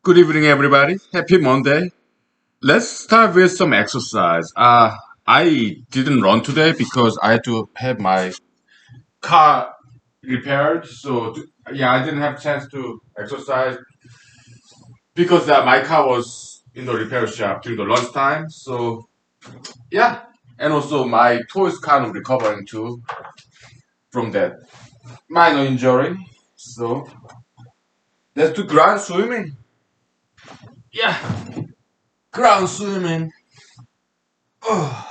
Good evening, everybody. Happy Monday. Let's start with some exercise. I didn't run today because I had to have my car repaired. Yeah, I didn't have chance to exercise because my car was in the repair shop during the lunchtime. Yeah, and also my toe is kind of recovering too from that minor injury. So let's do ground swimming. Yeah, ground swimming. Oh.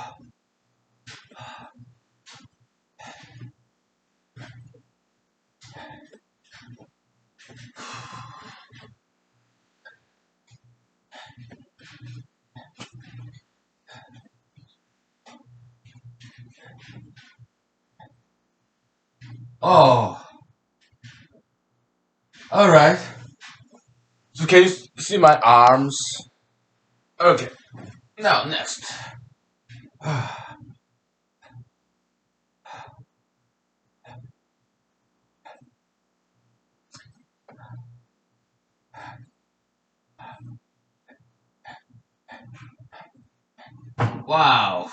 Oh. All right. So can you see my arms? Okay. Now next. Wow.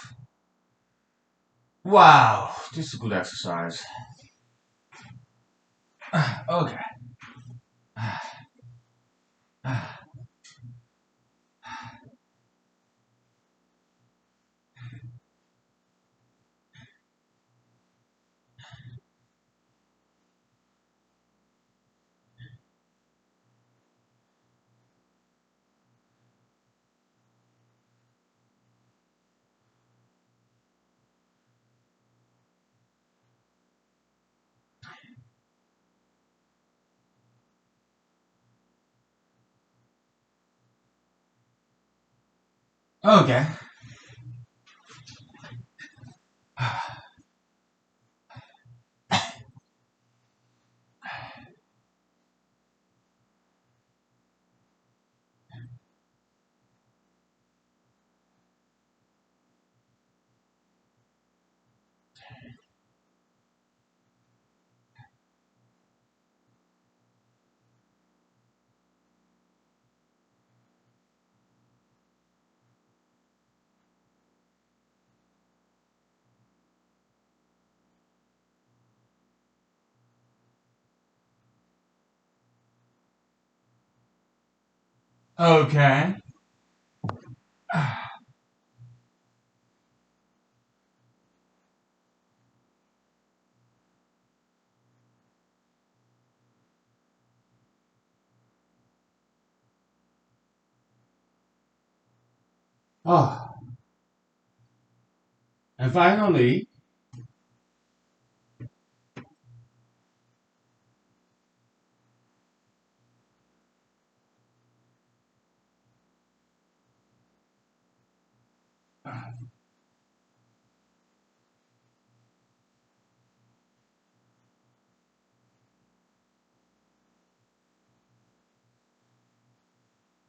Wow. This is a good exercise. Okay. Okay. Okay. Oh, and finally,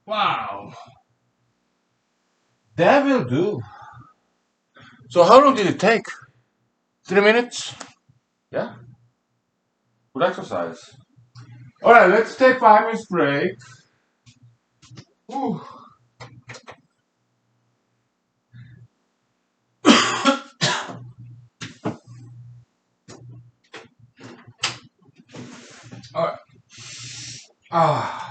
wow, that will do. So how long did it take? 3 minutes? Yeah, good exercise. All right, let's take 5 minutes break. Whew. All right. Ah.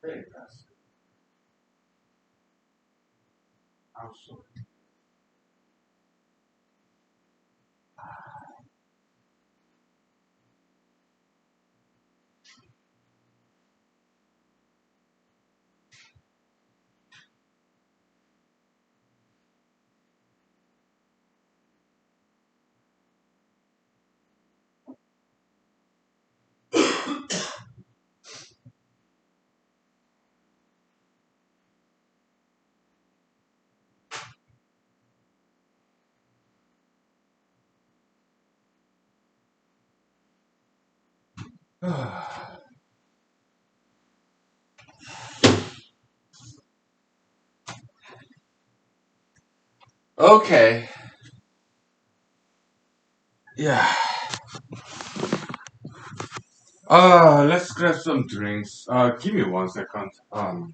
Very fast. Also. Okay. Yeah. Let's grab some drinks. Give me 1 second. Well,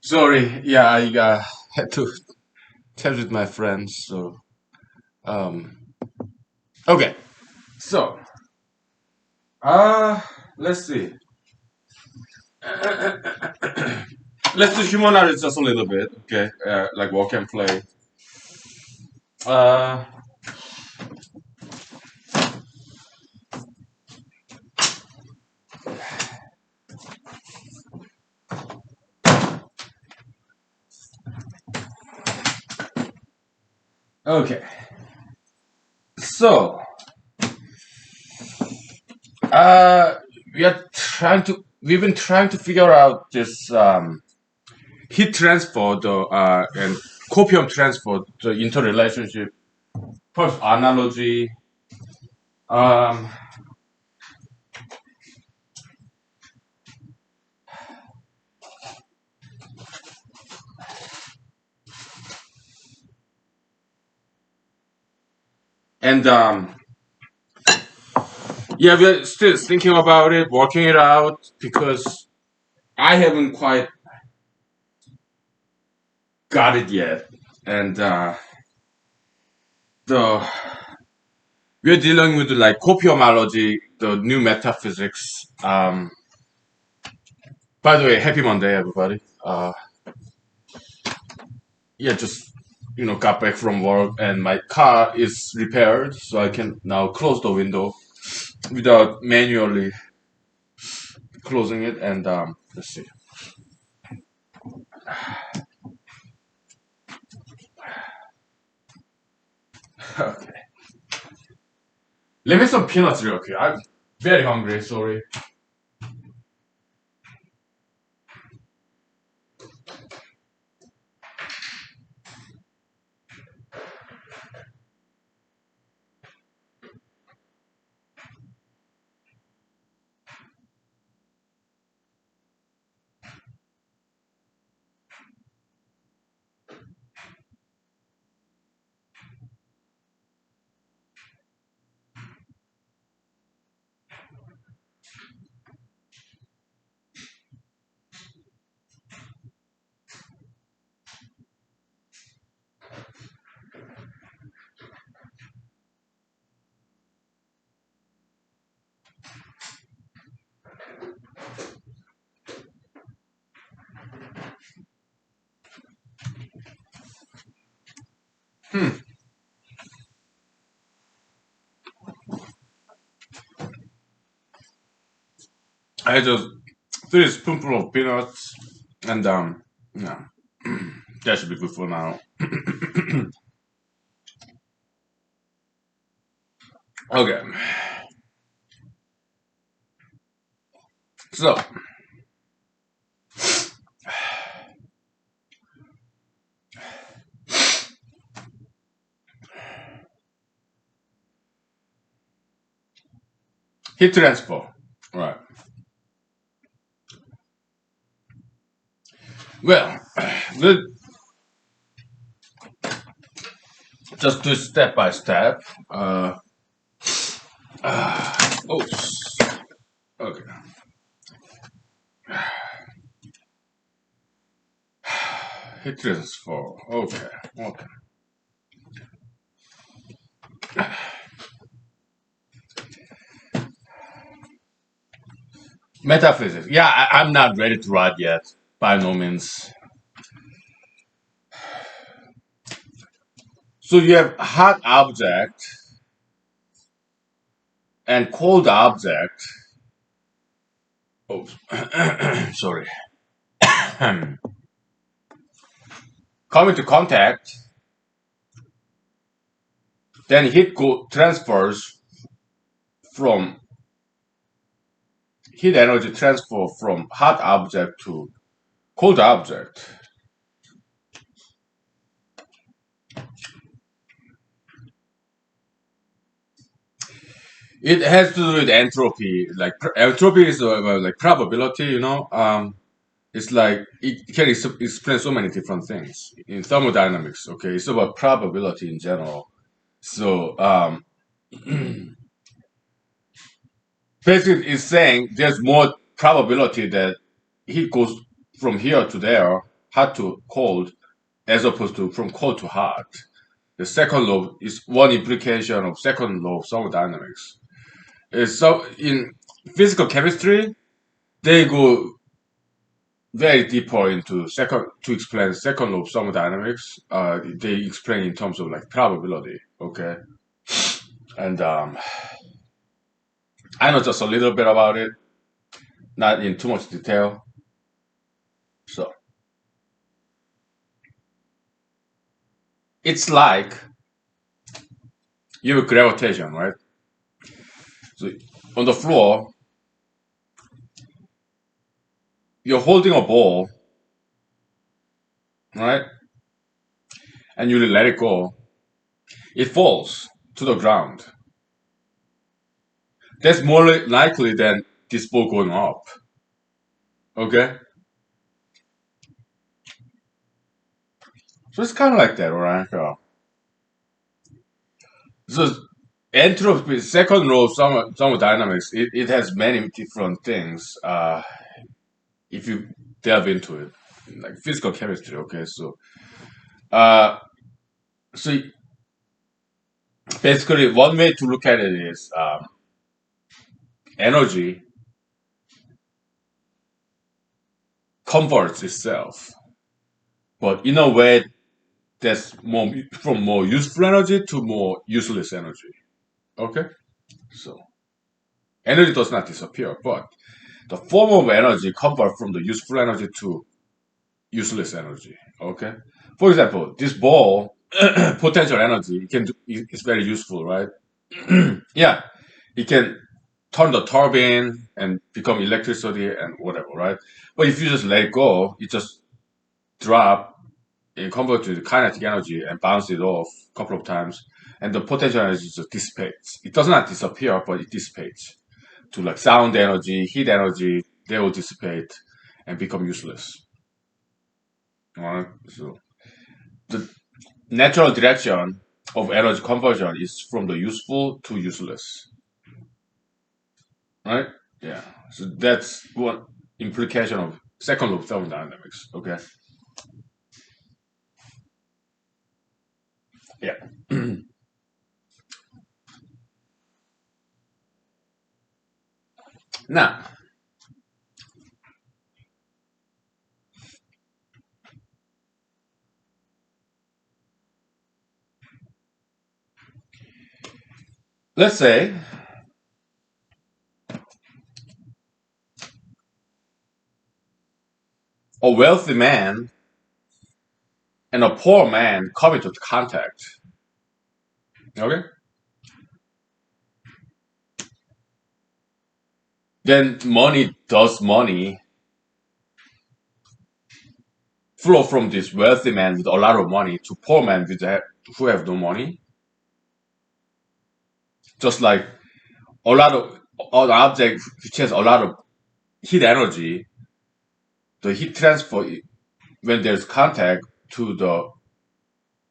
Sorry, yeah, I had to chat with my friends. So, um, okay. So, uh, let's see. Let's do humanology just a little bit, okay? Like work and play. Uh, okay. So, uh, we've been trying to figure out this heat transfer and copium transfer, the interrelationship, first analogy, um, and yeah, we're still thinking about it, working it out because I haven't quite got it yet, and the we're dealing with like copiomology, the new metaphysics. By the way, happy Monday, everybody. Yeah, just got back from work and my car is repaired, so I can now close the window without manually closing it. And let's see. Okay, let me some peanuts real quick. I'm very hungry. Sorry. I just 3 spoonful of peanuts, and yeah, that should be good for now. Okay, so heat transfer. Right. Well, we'll just do step by step. Oh, okay. Heat transfer. Okay. Okay. Metaphysics. Yeah, I'm not ready to write yet. By no means. So you have hot object and cold object. Oh, sorry. Come into contact, then transfers from heat energy transfer from hot object to cold object. It has to do with entropy. Like entropy is like probability. It's like it can explain so many different things in thermodynamics. Okay, it's about probability in general. So basically, it's saying there's more probability that heat goes from here to there, hot to cold, as opposed to from cold to hot. The second law is one implication of second law of thermodynamics. So in physical chemistry, they go very deeper into second to explain second law of thermodynamics. They explain in terms of like probability. Okay, and I know just a little bit about it, not in too much detail. So it's like you have gravitation, right? So on the floor, you're holding a ball, right? And you let it go. It falls to the ground. That's more likely than this ball going up. Okay, so it's kind of like that, right? So entropy, second law of thermodynamics, it has many different things. If you delve into it, like physical chemistry. Okay, uh, so basically, one way to look at it is energy converts itself, but in a way that's more from more useful energy to more useless energy. Okay, so energy does not disappear, but the form of energy converts from the useful energy to useless energy. Okay, for example, this ball potential energy it can do, it's very useful, right? Yeah, it can turn the turbine and become electricity and whatever, right? But if you just let it go, it just drop and convert to kinetic energy and bounce it off a couple of times, and the potential energy just dissipates. It does not disappear, but it dissipates to like sound energy, heat energy. They will dissipate and become useless. All right, so the natural direction of energy conversion is from the useful to useless, right? Yeah. So that's one implication of second law of thermodynamics. Okay. Yeah. Now, let's say a wealthy man and a poor man come into contact. Okay. Then money flow from this wealthy man with a lot of money to poor man who have no money. Just like a lot of an object which has a lot of heat energy, the heat transfer when there's contact to the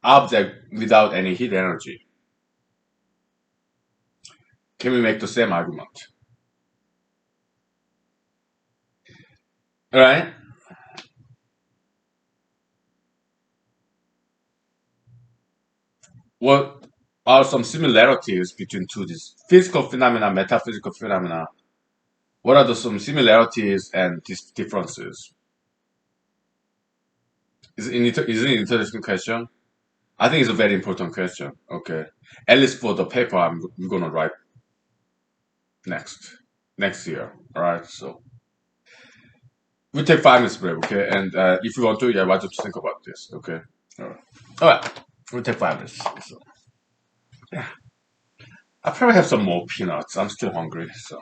object without any heat energy. Can we make the same argument? Right? What are some similarities between two these physical phenomena, metaphysical phenomena? What are some similarities and differences? Is it an interesting question? I think it's a very important question. Okay. At least for the paper I'm gonna write next year. All right. So we take 5 minutes break. Okay. And if you want to, yeah, why don't you think about this? Okay. All right. All right. We'll take 5 minutes. So, yeah. I probably have some more peanuts. I'm still hungry. So.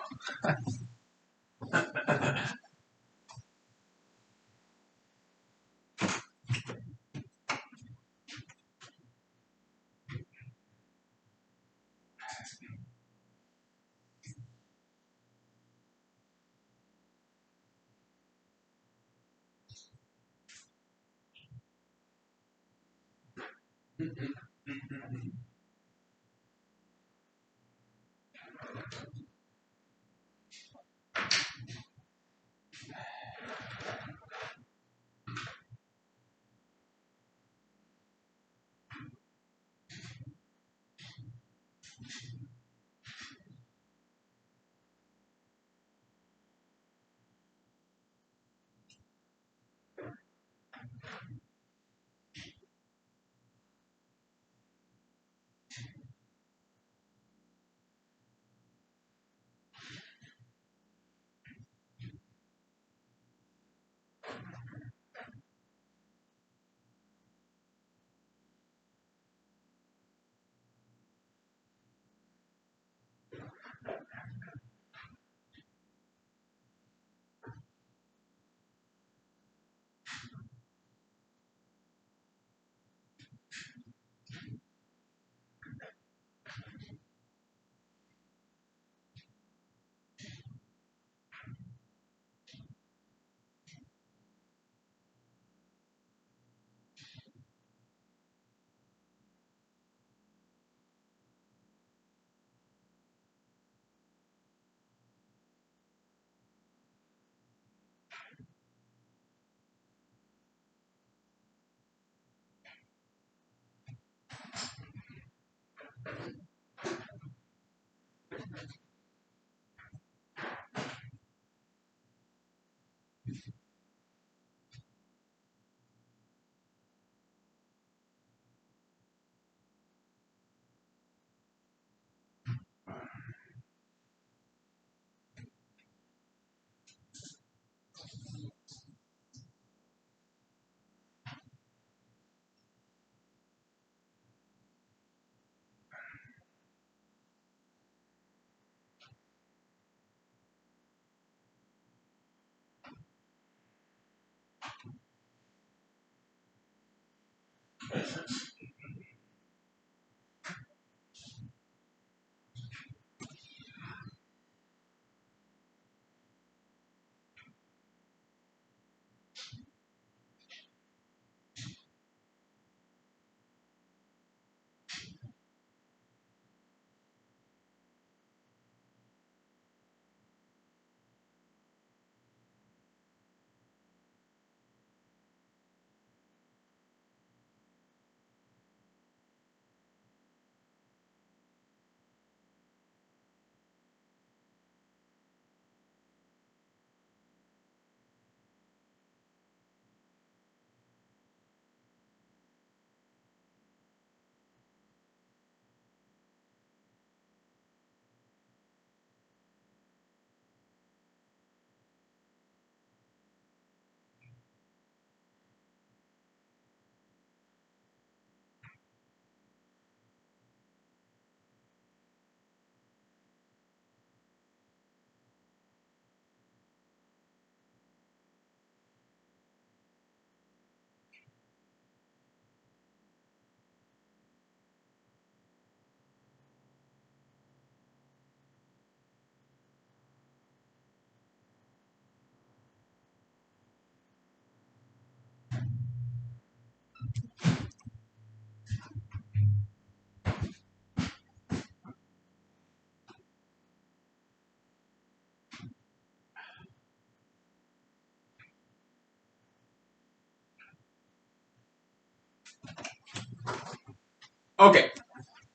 Okay.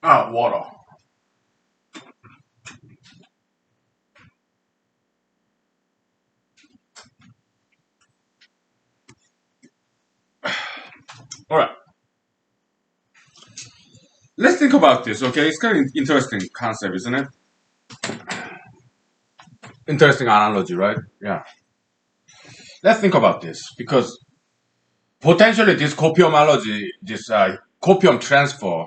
Water. All right. Let's think about this. Okay, it's kind of interesting concept, isn't it? Interesting analogy, right? Yeah. Let's think about this because potentially this copiumology, this copium transfer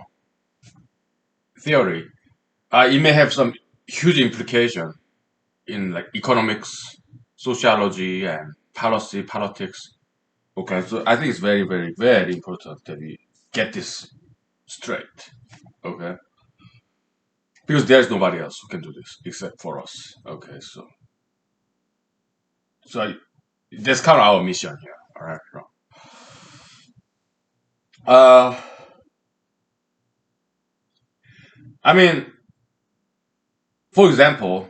theory, it may have some huge implication in like economics, sociology, and policy, politics. Okay, so I think it's very, very, very important that we get this straight. Okay, because there's nobody else who can do this except for us. Okay, so that's kind of our mission here. All right. Uh, I mean, for example,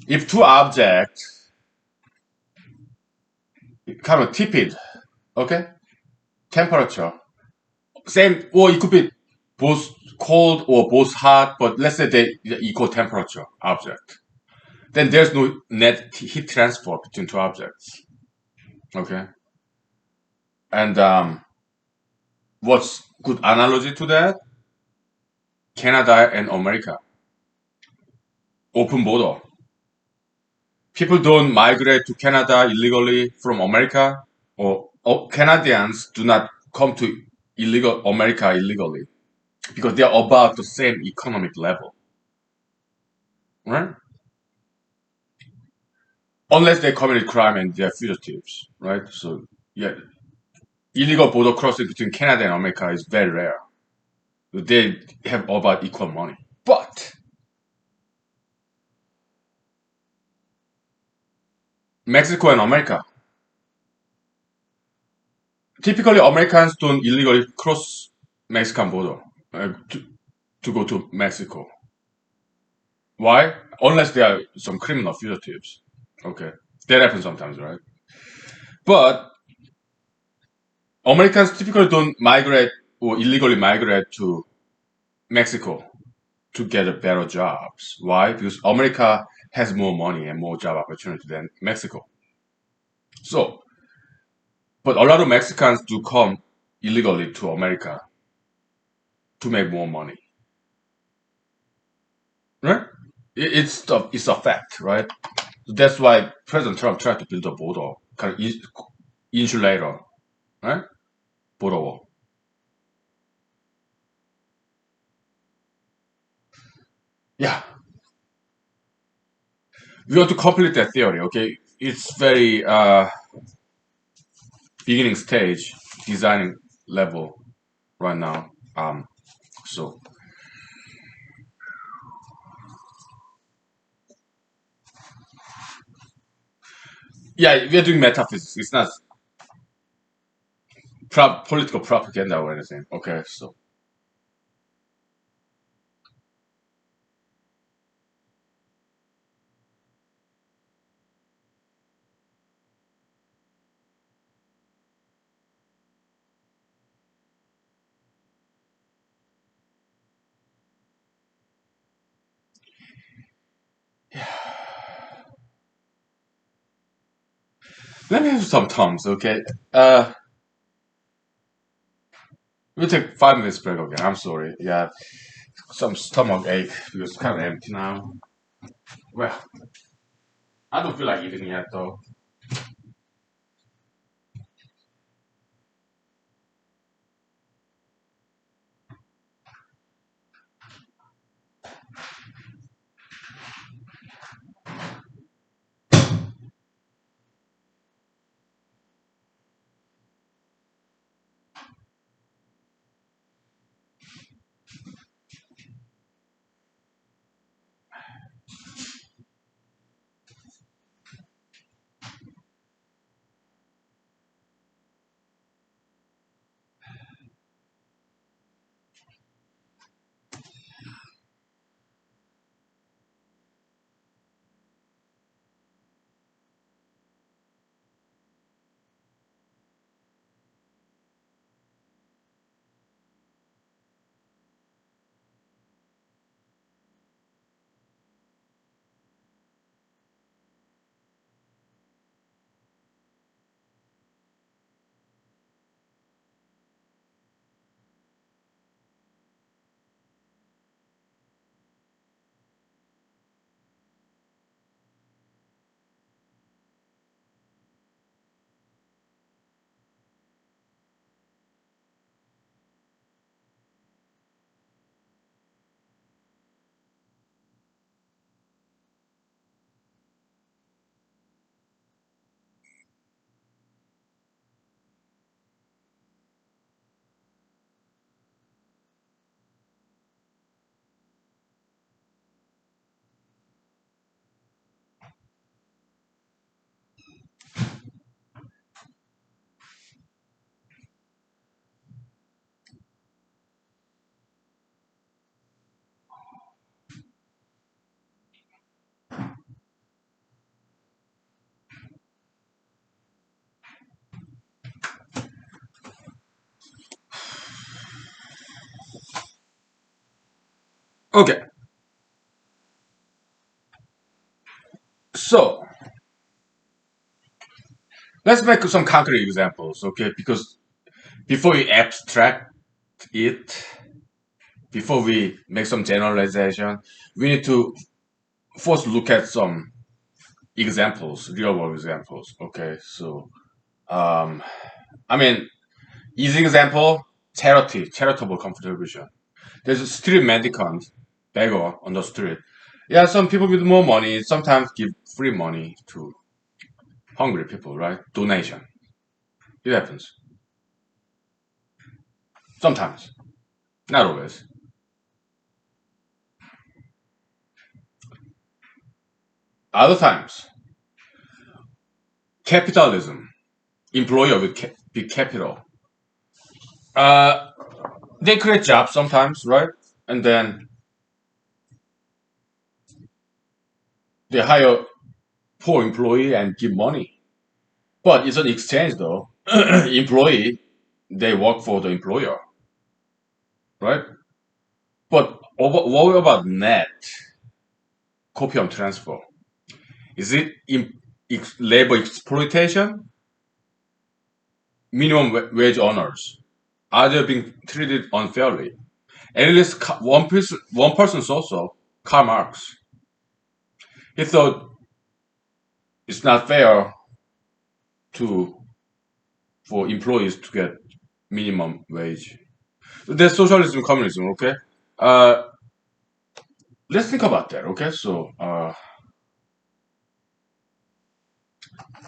if two objects kind of tepid, okay, temperature. Same, or it could be both cold or both hot, but let's say they equal temperature object. Then there's no net heat transfer between two objects. Okay. And what's good analogy to that? Canada and America. Open border. People don't migrate to Canada illegally from America, or Canadians do not come to illegal America illegally because they are about the same economic level, right? Unless they committed crime and they're fugitives, right? So yeah, illegal border crossing between Canada and America is very rare. They have about equal money, but Mexico and America, typically Americans don't illegally cross Mexican border to go to Mexico. Why? Unless they are some criminal fugitives. Okay. That happens sometimes, right? But Americans typically don't migrate or illegally migrate to Mexico to get better jobs. Why? Because America has more money and more job opportunity than Mexico. So, but a lot of Mexicans do come illegally to America to make more money, right? It's a fact, right? That's why President Trump tried to build a border, kind of insulator, right? Border wall. Yeah, we want to complete that theory. Okay, it's very beginning stage, designing level right now. So yeah, we are doing metaphysics. It's not political propaganda or anything. Okay, so let me have some thumbs. Okay, uh, we'll take 5 minutes break again. I'm sorry. Yeah, some stomach ache because it's kind of empty now. Well, I don't feel like eating yet though. Okay, so let's make some concrete examples, okay? Because before we abstract it, before we make some generalization, we need to first look at some examples, real world examples, okay? So, um, I mean, easy example, charitable contribution. There's a street mendicant, beggar on the street. Yeah, some people with more money sometimes give free money to hungry people, right? Donation. It happens. Sometimes. Not always. Other times, capitalism, employer with big capital. Uh, they create jobs sometimes, right? And then they hire poor employee and give money. But it's an exchange though. Employee, they work for the employer, right? But what about net copium transfer? Is it labor exploitation? Minimum wage owners, are they being treated unfairly? At least one person also, Karl Marx, he thought it's not fair to for employees to get minimum wage. There's socialism, communism, okay? Uh, let's think about that, okay? So,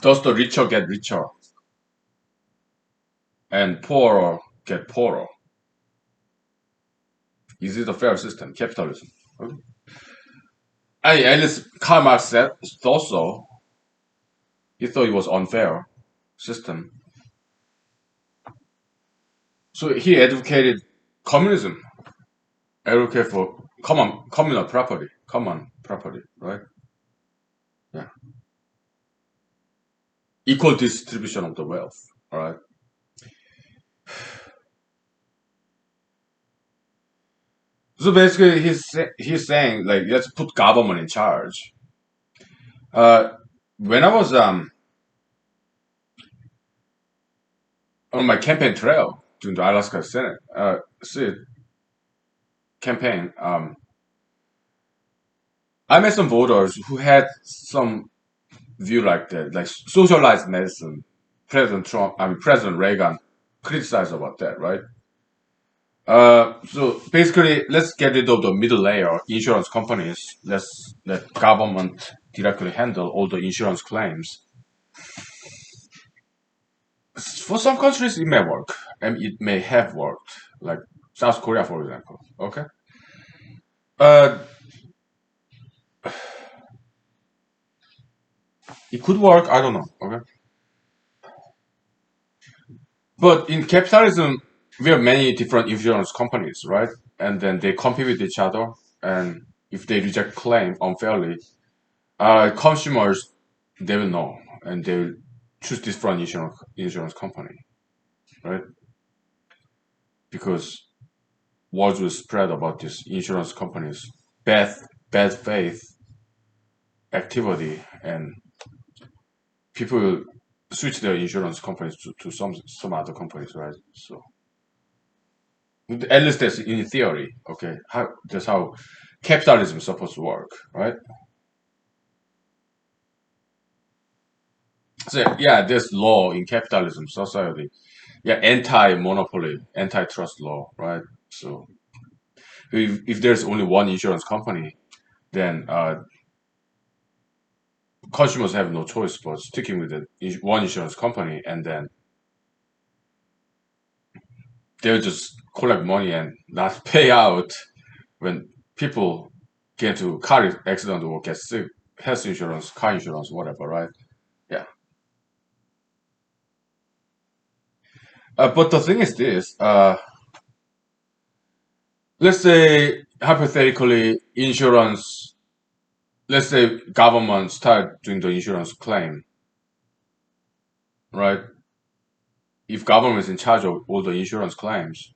does the richer get richer and poorer get poorer? Is it a fair system? Capitalism. Okay? At least Karl Marx said thought so. He thought it was unfair system. So he advocated communism, advocate for common property, right? Yeah, equal distribution of the wealth, all right. So basically, he's saying like let's put government in charge. Uh, when I was on my campaign trail during the Alaska Senate campaign, I met some voters who had some view like that, like socialized medicine. President Reagan criticized about that, right? So basically, let's get rid of the middle layer, insurance companies. Let's let government directly handle all the insurance claims. For some countries, it may work, and it may have worked, like South Korea, for example. Okay, uh, it could work. I don't know. Okay, but in capitalism, we have many different insurance companies, right? And then they compete with each other, and if they reject claim unfairly, consumers they will know and they will choose different insurance company, right? Because words will spread about this insurance companies bad bad faith activity, and people will switch their insurance companies to some other companies, right? So at least that's in theory, okay. That's how capitalism is supposed to work, right? So yeah, there's law in capitalism society. Yeah, anti-monopoly, antitrust law, right? So if there's only one insurance company, then consumers have no choice but sticking with the one insurance company, and then they'll just collect money and not pay out when people get into car accident or get sick, health insurance, car insurance, whatever, right? Yeah. But the thing is this: let's say hypothetically, insurance. Let's say government start doing the insurance claim, right? If government is in charge of all the insurance claims,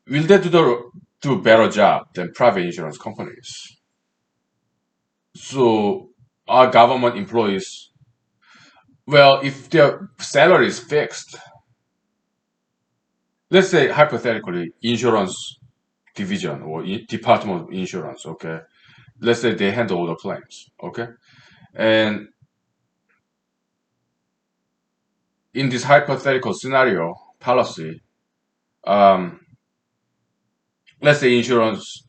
will they do the do a better job than private insurance companies. So our government employees, well, if their salary is fixed, let's say hypothetically, insurance division or department of insurance, okay? Let's say they handle all the claims, okay? And in this hypothetical scenario policy, um, let's say insurance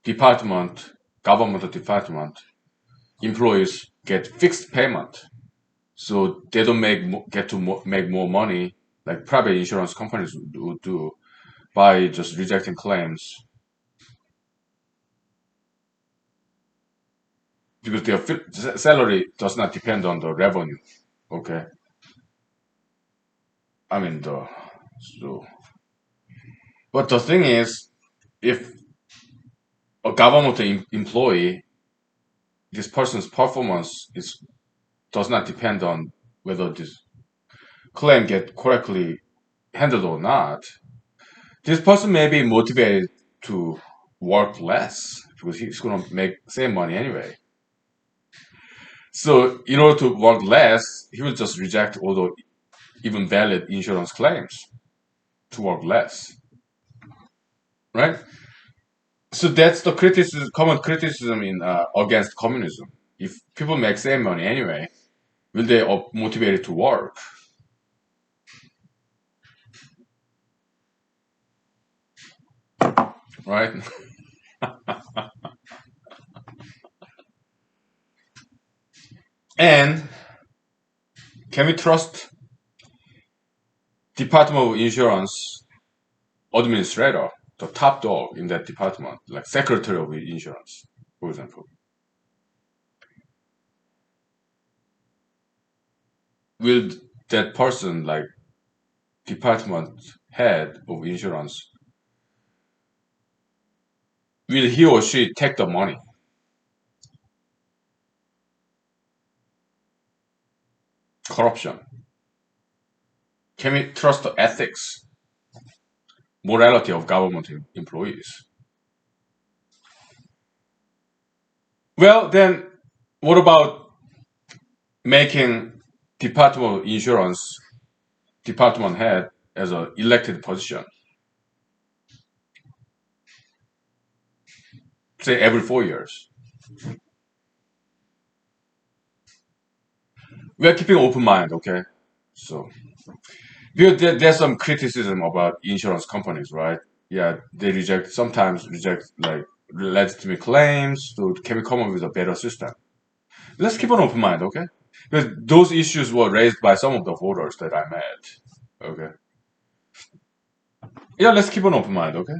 department, government department employees get fixed payment, so they don't get to make more money like private insurance companies would do by just rejecting claims because their salary does not depend on the revenue. Okay, I mean the so. But the thing is, if a government employee, this person's performance is does not depend on whether this claim get correctly handled or not. This person may be motivated to work less because he's gonna make same money anyway. So in order to work less, he will just reject all the even valid insurance claims to work less, right? So that's the criticism, common criticism in against communism. If people make same money anyway, will they motivated to work, right? And can we trust Department of Insurance administrator, the top dog in that department, like Secretary of Insurance, for example? Will that person, like department head of insurance, will he or she take the money? Corruption. Can we trust the ethics, morality of government employees? Well, then, what about making Department of Insurance department head as an elected position, say every 4 years? We are keeping open mind, okay? So because there's some criticism about insurance companies, right? Yeah, they sometimes reject like legitimate claims. So can we come up with a better system? Let's keep an open mind, okay? Because those issues were raised by some of the voters that I met. Okay. Yeah, let's keep an open mind, okay?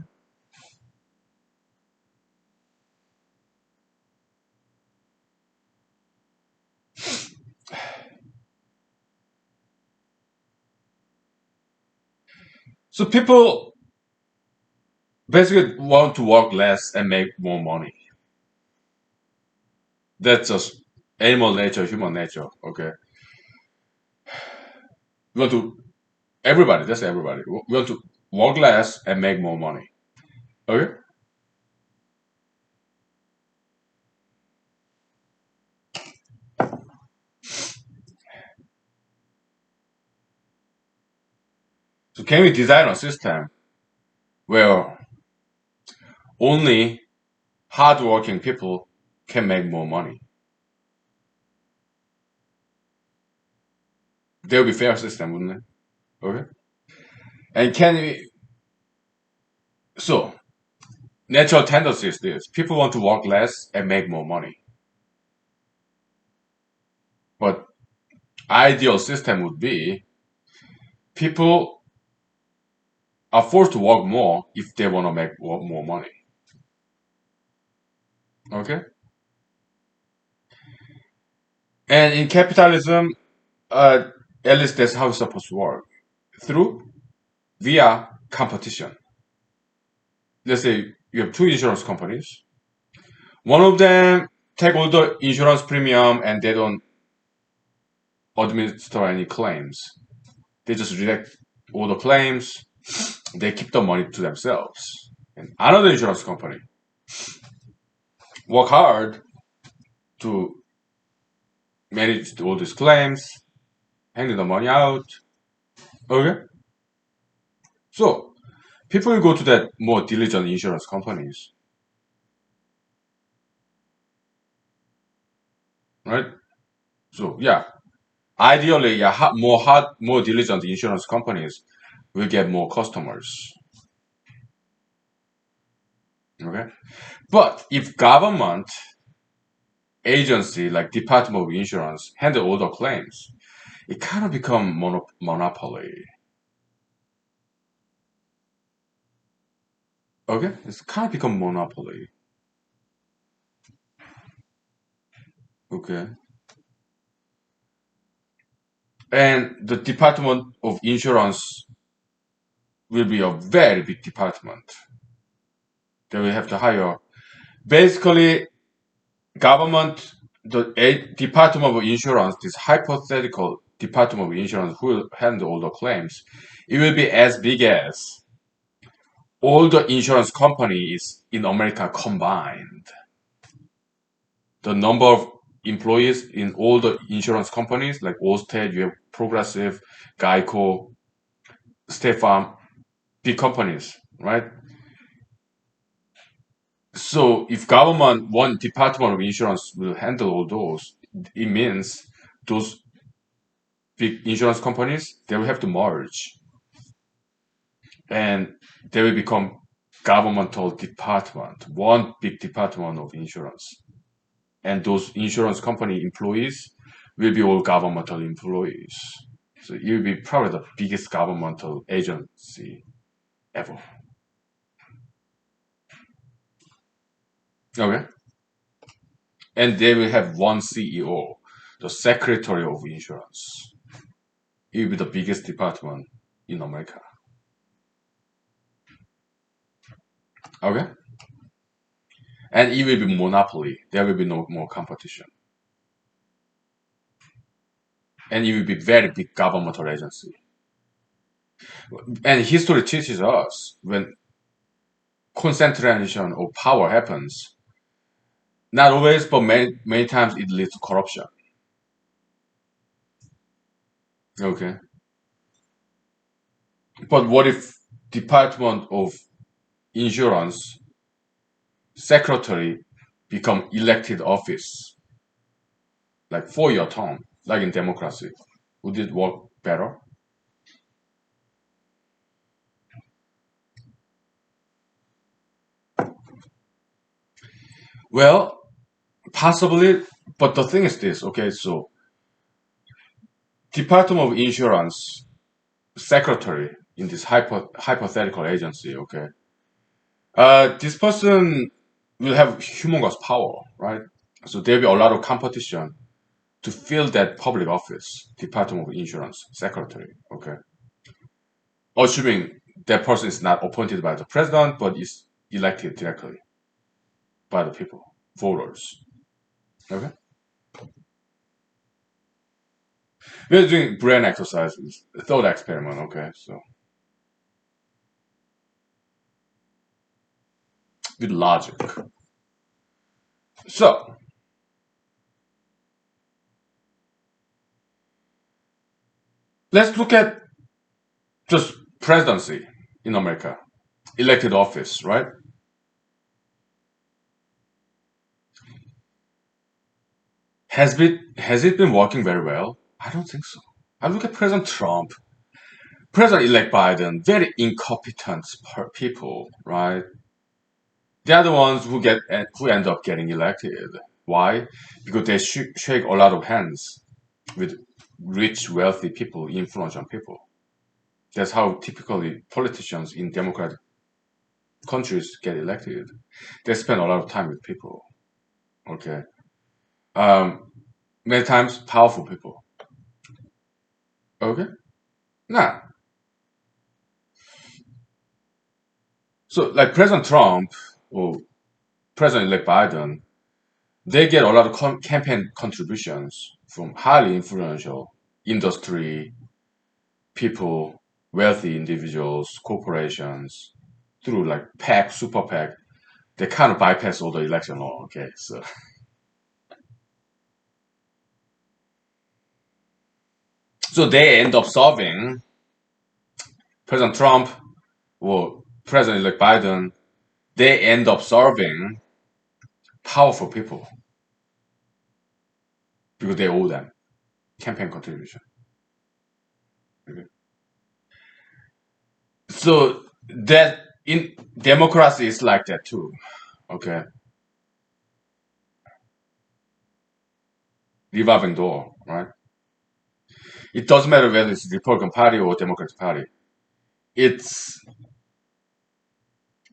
So people basically want to work less and make more money. That's just animal nature, human nature, okay? We want to everybody, that's everybody. We want to work less and make more money. Okay? So can we design a system where only hardworking people can make more money? That would be fair system, wouldn't it? Okay. And can we so natural tendency is this. People want to work less and make more money. But ideal system would be people are forced to work more if they want to make more money. Okay? And in capitalism, uh, at least that's how it's supposed to work. Through via competition. Let's say you have two insurance companies. One of them take all the insurance premium and they don't administer any claims. They just reject all the claims. They keep the money to themselves. And another insurance company work hard to manage all these claims, handle the money out. Okay, so people will go to that more diligent insurance companies, right? So yeah, ideally, yeah, more diligent insurance companies will get more customers. Okay, but if government agency like Department of Insurance handle all the claims, it kind of become monopoly. Okay, it's kind of become monopoly. Okay, and the Department of Insurance will be a very big department. They will have to hire basically government, Department of Insurance, this hypothetical Department of Insurance who will handle all the claims. It will be as big as all the insurance companies in America combined. The number of employees in all the insurance companies, like Allstate, you have Progressive, Geico, State Farm, big companies, right? So if government, one department of insurance will handle all those, it means those big insurance companies, they will have to merge and they will become governmental department, one big department of insurance. And those insurance company employees will be all governmental employees. So it will be probably the biggest governmental agency ever. Okay. And they will have one CEO, the Secretary of Insurance. It will be the biggest department in America. Okay? And it will be monopoly. There will be no more competition. And it will be very big governmental agency. And history teaches us when concentration of power happens, not always, but many times it leads to corruption. Okay. But what if Department of Insurance secretary become elected office, like 4-year term, like in democracy? Would it work better? Well, possibly, but the thing is this, okay, so Department of Insurance secretary in this hypothetical agency, okay, this person will have humongous power, right? So there'll be a lot of competition to fill that public office, Department of Insurance secretary, okay? Assuming that person is not appointed by the president, but is elected directly by the people, voters, okay? We're doing brain exercises, thought experiment, okay? So with logic. So let's look at just presidency in America, elected office, right? Has it been working very well? I don't think so. I look at President Trump, President-elect Biden, very incompetent people, right? They're the ones who end up getting elected. Why? Because they shake a lot of hands with rich, wealthy people, influential people. That's how typically politicians in democratic countries get elected. They spend a lot of time with people. Okay. Um, Many times powerful people. Okay. Now, so like President Trump or President-elect Biden, they get a lot of campaign contributions from highly influential industry, people, wealthy individuals, corporations. through like PAC, super PAC, they kind of bypass all the election law. Okay, so they end up solving President Trump or President-elect Biden. They end up serving powerful people because they owe them campaign contribution. Okay. So that in democracy is like that too. Okay, revolving door, right? It doesn't matter whether it's Republican Party or Democratic Party. It's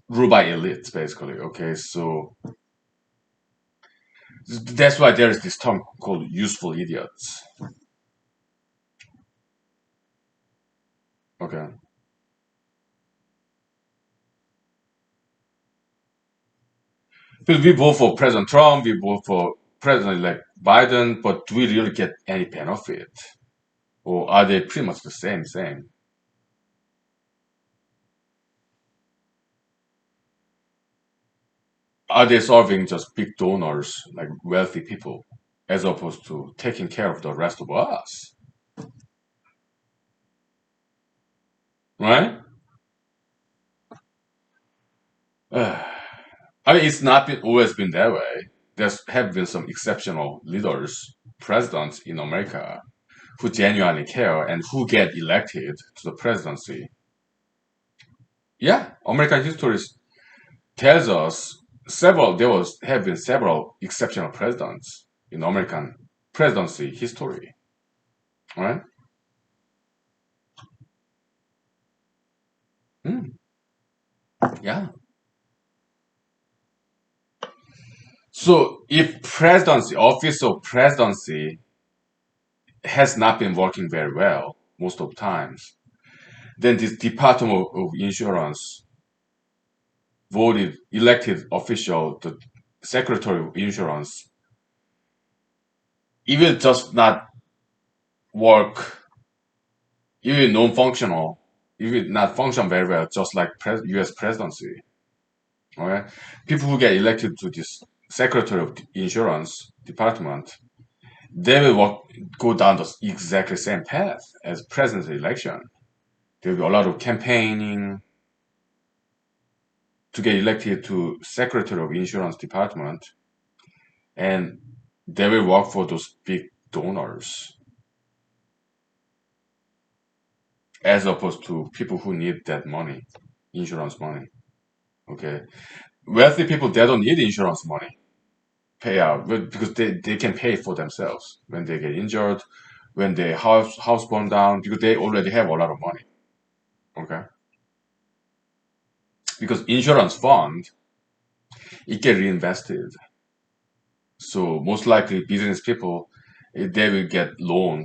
ruled by elites, basically. Okay, so that's why there is this term called useful idiots. Okay, because we vote for President Trump, we vote for President-elect Biden, but do we really get any benefit, or are they pretty much the same? Same? Are they serving just big donors, like wealthy people, as opposed to taking care of the rest of us? Right? I mean, it's not been, always been that way. There's have been some exceptional leaders, presidents in America who genuinely care and who get elected to the presidency. Yeah, American history tells us have been several exceptional presidents in American presidency history. Right? Hmm, yeah. So if presidency, office of presidency has not been working very well most of times, then this Department of Insurance voted elected official, the Secretary of Insurance, it will just not work, it will non-functional, it will not function very well, just like U.S. presidency. Okay, people who get elected to this Secretary of Insurance department, they will go down the exactly same path as president's election. There will be a lot of campaigning to get elected to Secretary of Insurance Department, and they will work for those big donors as opposed to people who need that money, insurance money. Okay, wealthy people they don't need insurance money payout because they can pay for themselves when they get injured, when their house burned down because they already have a lot of money. Okay, because insurance fund it get reinvested. So most likely business people, they will get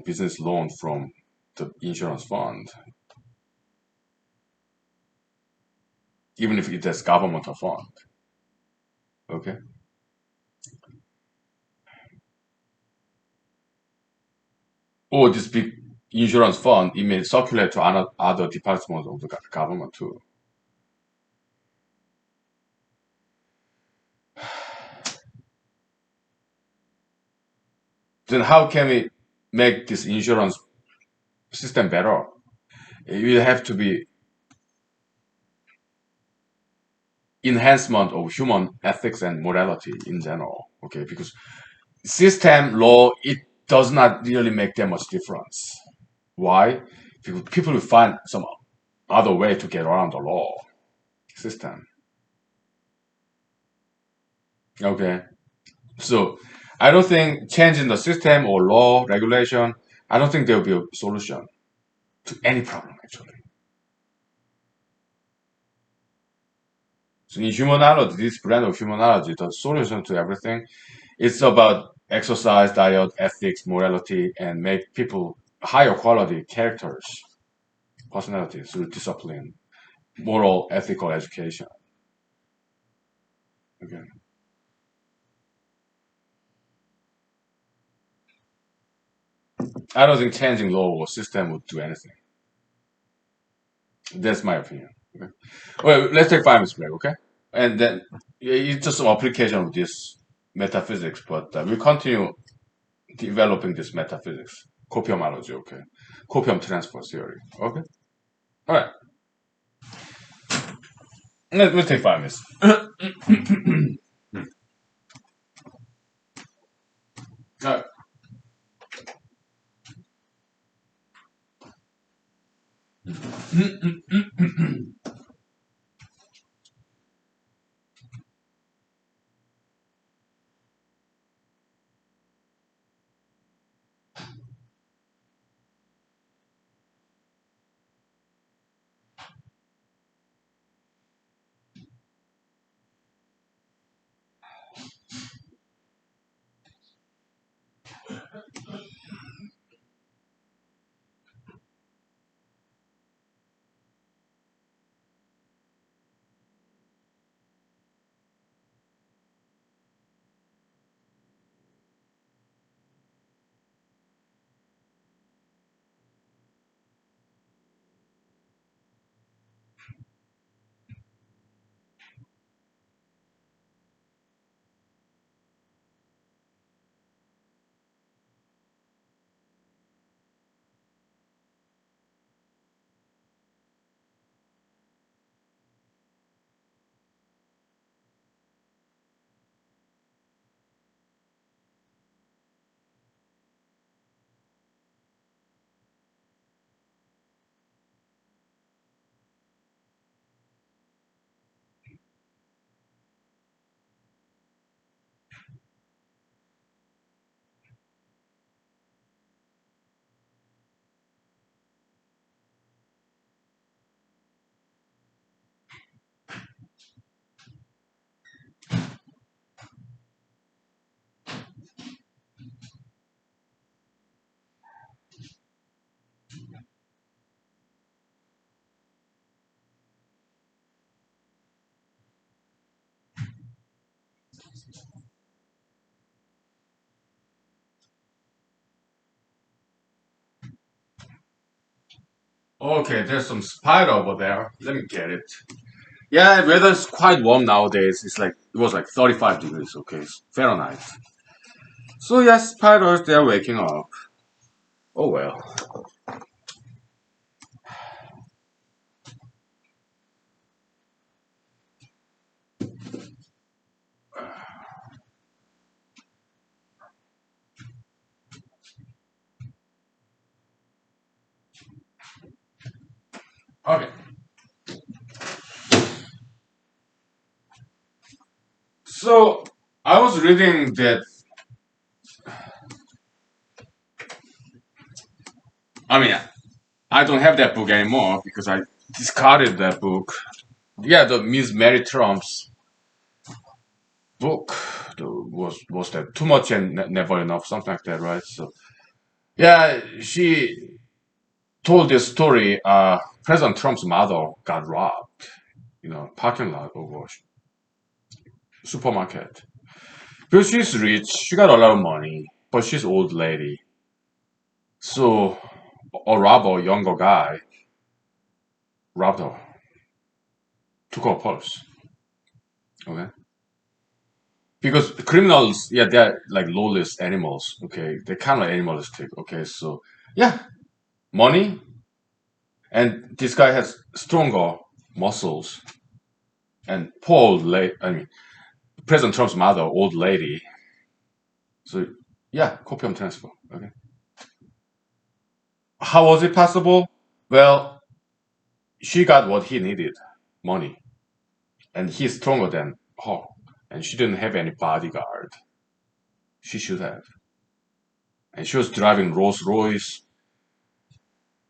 business loan from the insurance fund, even if it is governmental fund. Okay. Or this big insurance fund, it may circulate to other departments of the government too. Then how can we make this insurance system better? It will have to be enhancement of human ethics and morality in general. Okay, because system law it does not really make that much difference. Why? Because people will find some other way to get around the law system. Okay, so I don't think changing the system or law regulation. I don't think there will be a solution to any problem actually. So in humanology, this brand of humanology, the solution to everything, it's about exercise, diet, ethics, morality, and make people higher quality characters, personalities through discipline, moral, ethical education. Okay. I don't think changing law or system would do anything. That's my opinion. Okay. Well, let's take 5 minutes break, okay? And then it's just an application of this metaphysics, but we continue developing this metaphysics, copiumology, okay? Copium transfer theory, okay? All right, let's take 5 minutes. All right. Okay, there's some spider over there. Let me get it. Yeah, weather's quite warm nowadays. It was like 35 degrees, okay, it's Fahrenheit. So yes, spiders they're waking up. Oh well. Okay. So I was reading that I mean I don't have that book anymore because I discarded that book. Yeah, the Miss Mary Trump's book was that too much and never enough, something like that, right? So yeah, she told this story. President Trump's mother got robbed, parking lot of a supermarket. Because she's rich, she got a lot of money, but she's old lady. So a robber, younger guy, robbed her, took her purse. Okay. Because criminals, yeah, they're like lawless animals. Okay, they're kind of animalistic. Okay, so yeah, money, and this guy has stronger muscles. And poor old lady, I mean, President Trump's mother, old lady. So yeah, copium transfer. Okay, how was it possible? Well, she got what he needed, money, and he's stronger than her, and she didn't have any bodyguard. She should have, and she was driving Rolls Royce.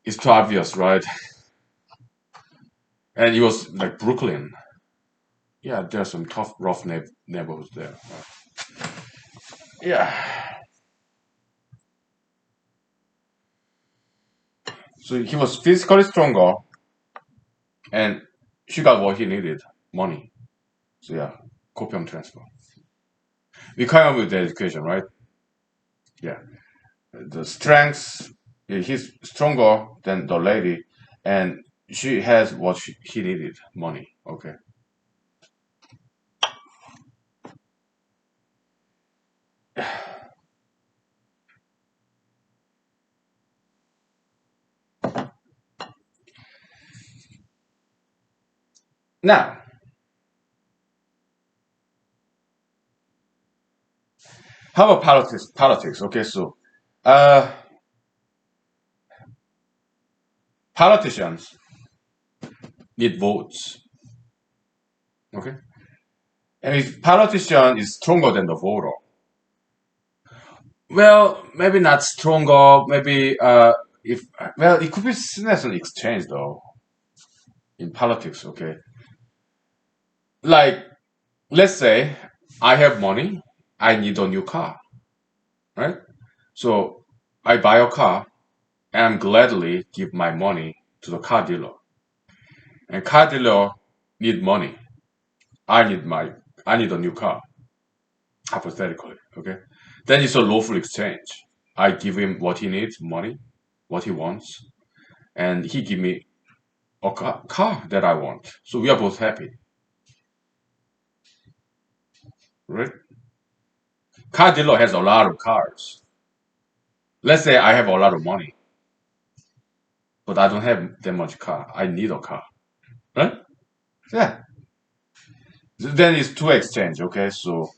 It's too obvious, right? And it was like Brooklyn. Yeah, there's some tough, rough neighborhoods there. Yeah. So he was physically stronger, and she got what he needed, money. So yeah, copium transfer. We come up with the education, right? Yeah. The strengths, yeah, he's stronger than the lady, and She has what he needed, money. Okay. Now, how about politics? Politics. Okay, so uh, politicians need votes. Okay, and if politician is stronger than the voter, well, maybe not stronger. Maybe if well, it could be seen as an exchange though in politics. Okay, like let's say I have money, I need a new car, right? So I buy a car and I'm gladly give my money to the car dealer. And car dealer need money. I need my I need a new car, hypothetically. Okay. Then it's a lawful exchange. I give him what he needs, money, what he wants, and he give me a car that I want. So we are both happy, right? Car dealer has a lot of cars. Let's say I have a lot of money, but I don't have that much car. I need a car, right? Yeah. Then it's two exchange. Okay, so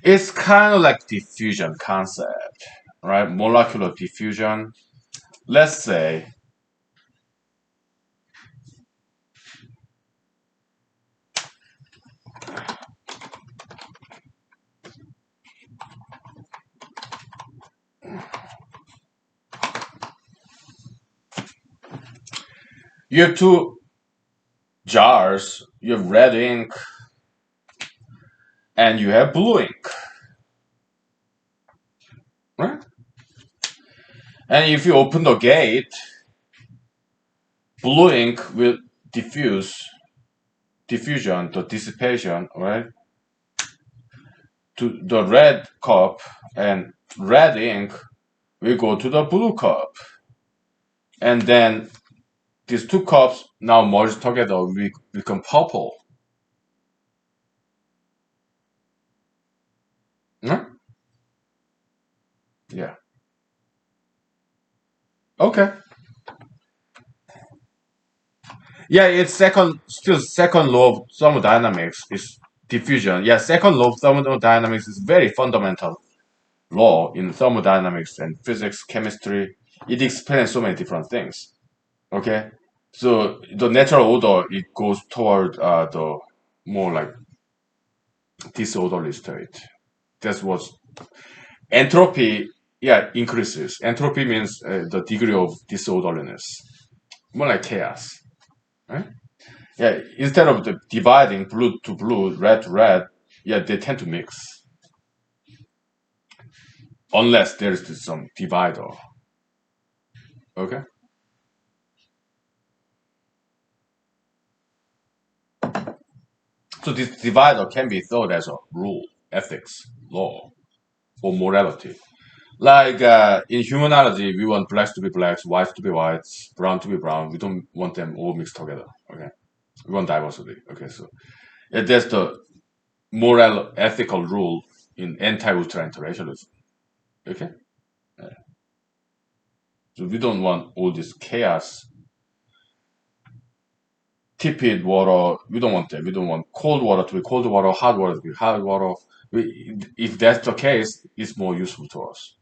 it's kind of like diffusion concept, right? Molecular diffusion. Let's say you have two jars, you have red ink and you have blue ink, right? And if you open the gate, blue ink will diffusion, the dissipation, right, to the red cup, and red ink will go to the blue cup. And then these two cups now merge together, we become purple. Right? Yeah. Okay. Yeah, it's second law of thermodynamics is diffusion. Yeah, second law of thermodynamics is very fundamental law in thermodynamics and physics, chemistry. It explains so many different things. Okay, so the natural order it goes toward the more like disorderly state. That's what entropy. Yeah, increases. Entropy means the degree of disorderliness, more like chaos. Right? Yeah, instead of the dividing blue to blue, red to red, yeah, they tend to mix unless there is some divider. Okay, so this divider can be thought as a rule, ethics, law, or morality. Like in humanology, we want blacks to be blacks, whites to be whites, brown to be brown. We don't want them all mixed together. Okay, we want diversity. Okay, so yeah, that's the moral, ethical rule in anti-ultra interracialism. Okay, so we don't want all this chaos, tepid water. We don't want that. We don't want cold water to be cold water, hot water to be hot water. If that's the case, it's more useful to us.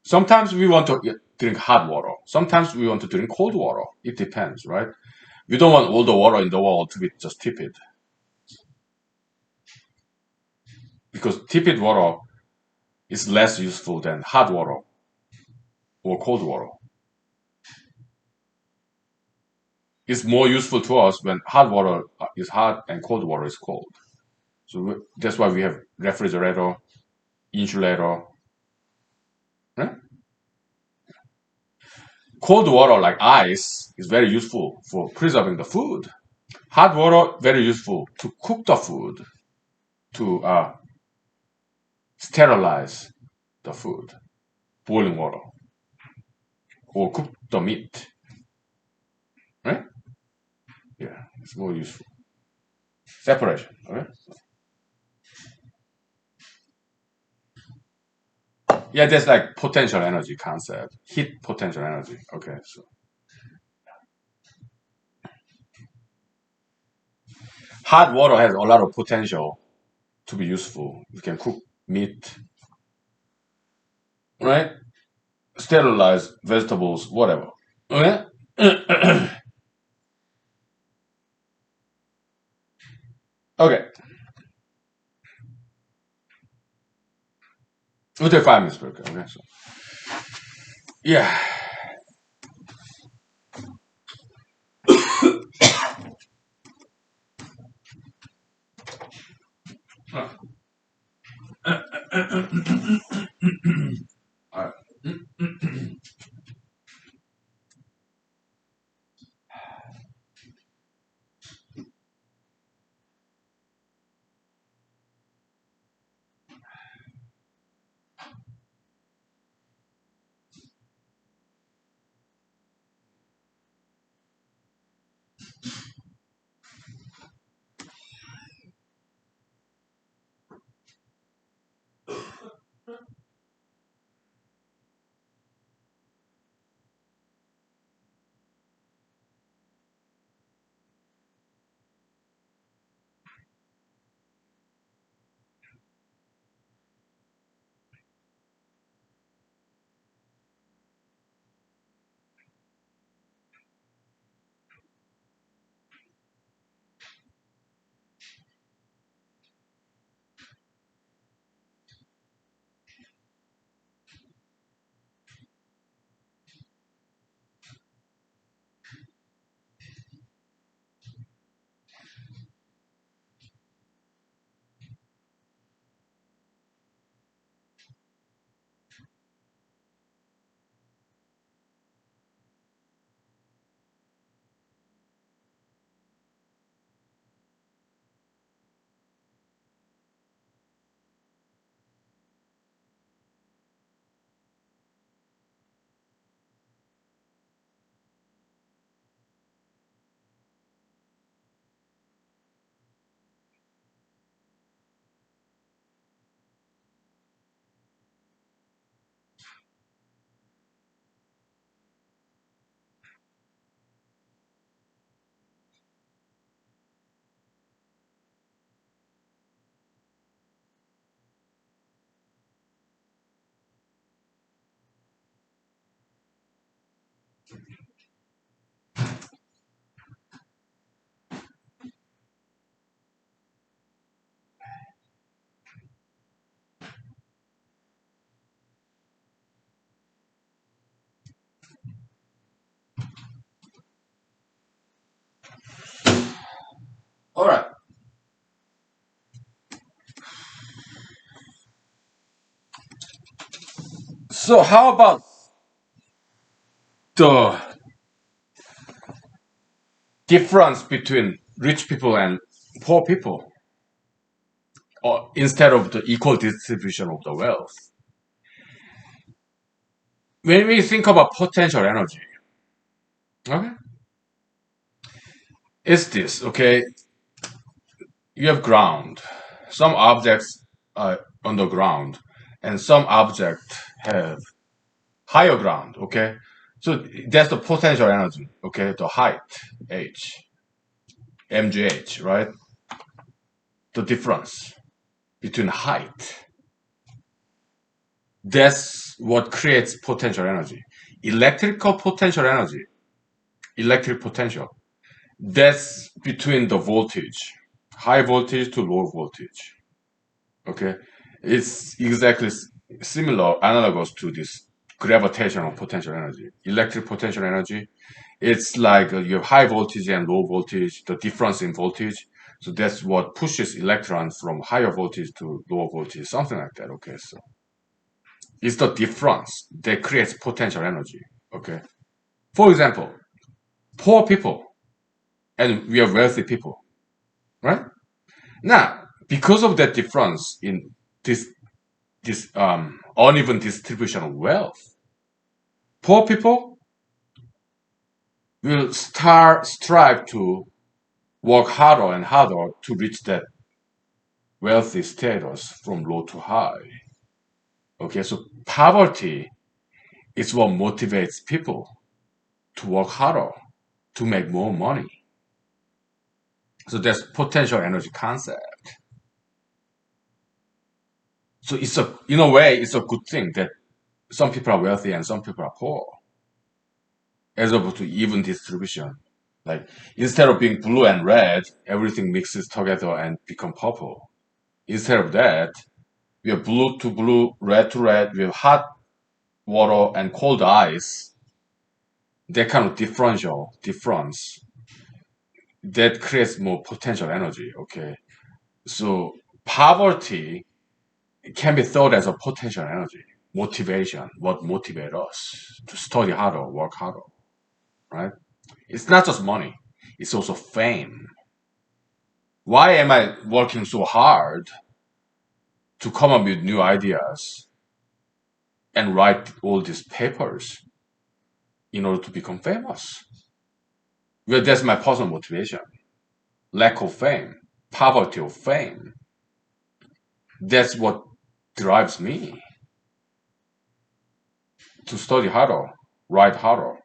Sometimes we want to drink hot water. Sometimes we want to drink cold water. It depends, right? We don't want all the water in the world to be just tepid because tepid water is less useful than hot water or cold water. It's more useful to us when hot water is hot and cold water is cold. So that's why we have refrigerator, insulator. Right? Cold water, like ice, is very useful for preserving the food. Hot water, very useful to cook the food, to sterilize the food, boiling water, or cook the meat, right? Yeah, it's more useful. Separation, right? Yeah, there's like potential energy concept, heat potential energy. Okay, so hot water has a lot of potential to be useful. You can cook meat, right? Sterilize vegetables, whatever. Okay? Okay. We'll take 5 minutes break. Okay, so yeah. All right. All right. So how about the difference between rich people and poor people, or instead of the equal distribution of the wealth? When we think about potential energy, okay, it's this. Okay, you have ground. Some objects are underground, and some objects have higher ground. Okay, so that's the potential energy. Okay, the height, h, mgh, right? The difference between height. That's what creates potential energy. Electrical potential energy, electric potential. That's between the voltage, high voltage to low voltage. Okay, it's exactly similar, analogous to this gravitational potential energy, electric potential energy. It's like you have high voltage and low voltage, the difference in voltage. So that's what pushes electrons from higher voltage to lower voltage, something like that. Okay, so it's the difference that creates potential energy. Okay, for example, poor people and we are wealthy people, right? Now, because of that difference in this this uneven distribution of wealth. Poor people will strive to work harder and harder to reach that wealthy status from low to high. Okay, so poverty is what motivates people to work harder to make more money. So that's potential energy concept. So it's a, in a way, it's a good thing that some people are wealthy and some people are poor, as opposed to even distribution. Like instead of being blue and red, everything mixes together and become purple. Instead of that, we have blue to blue, red to red. We have hot water and cold ice. That kind of differential difference that creates more potential energy. Okay, so poverty can be thought as a potential energy, motivation. What motivates us to study harder, work harder, right? It's not just money; it's also fame. Why am I working so hard to come up with new ideas and write all these papers in order to become famous? Well, that's my personal motivation. Lack of fame, poverty of fame. That's what drives me to study harder, write harder,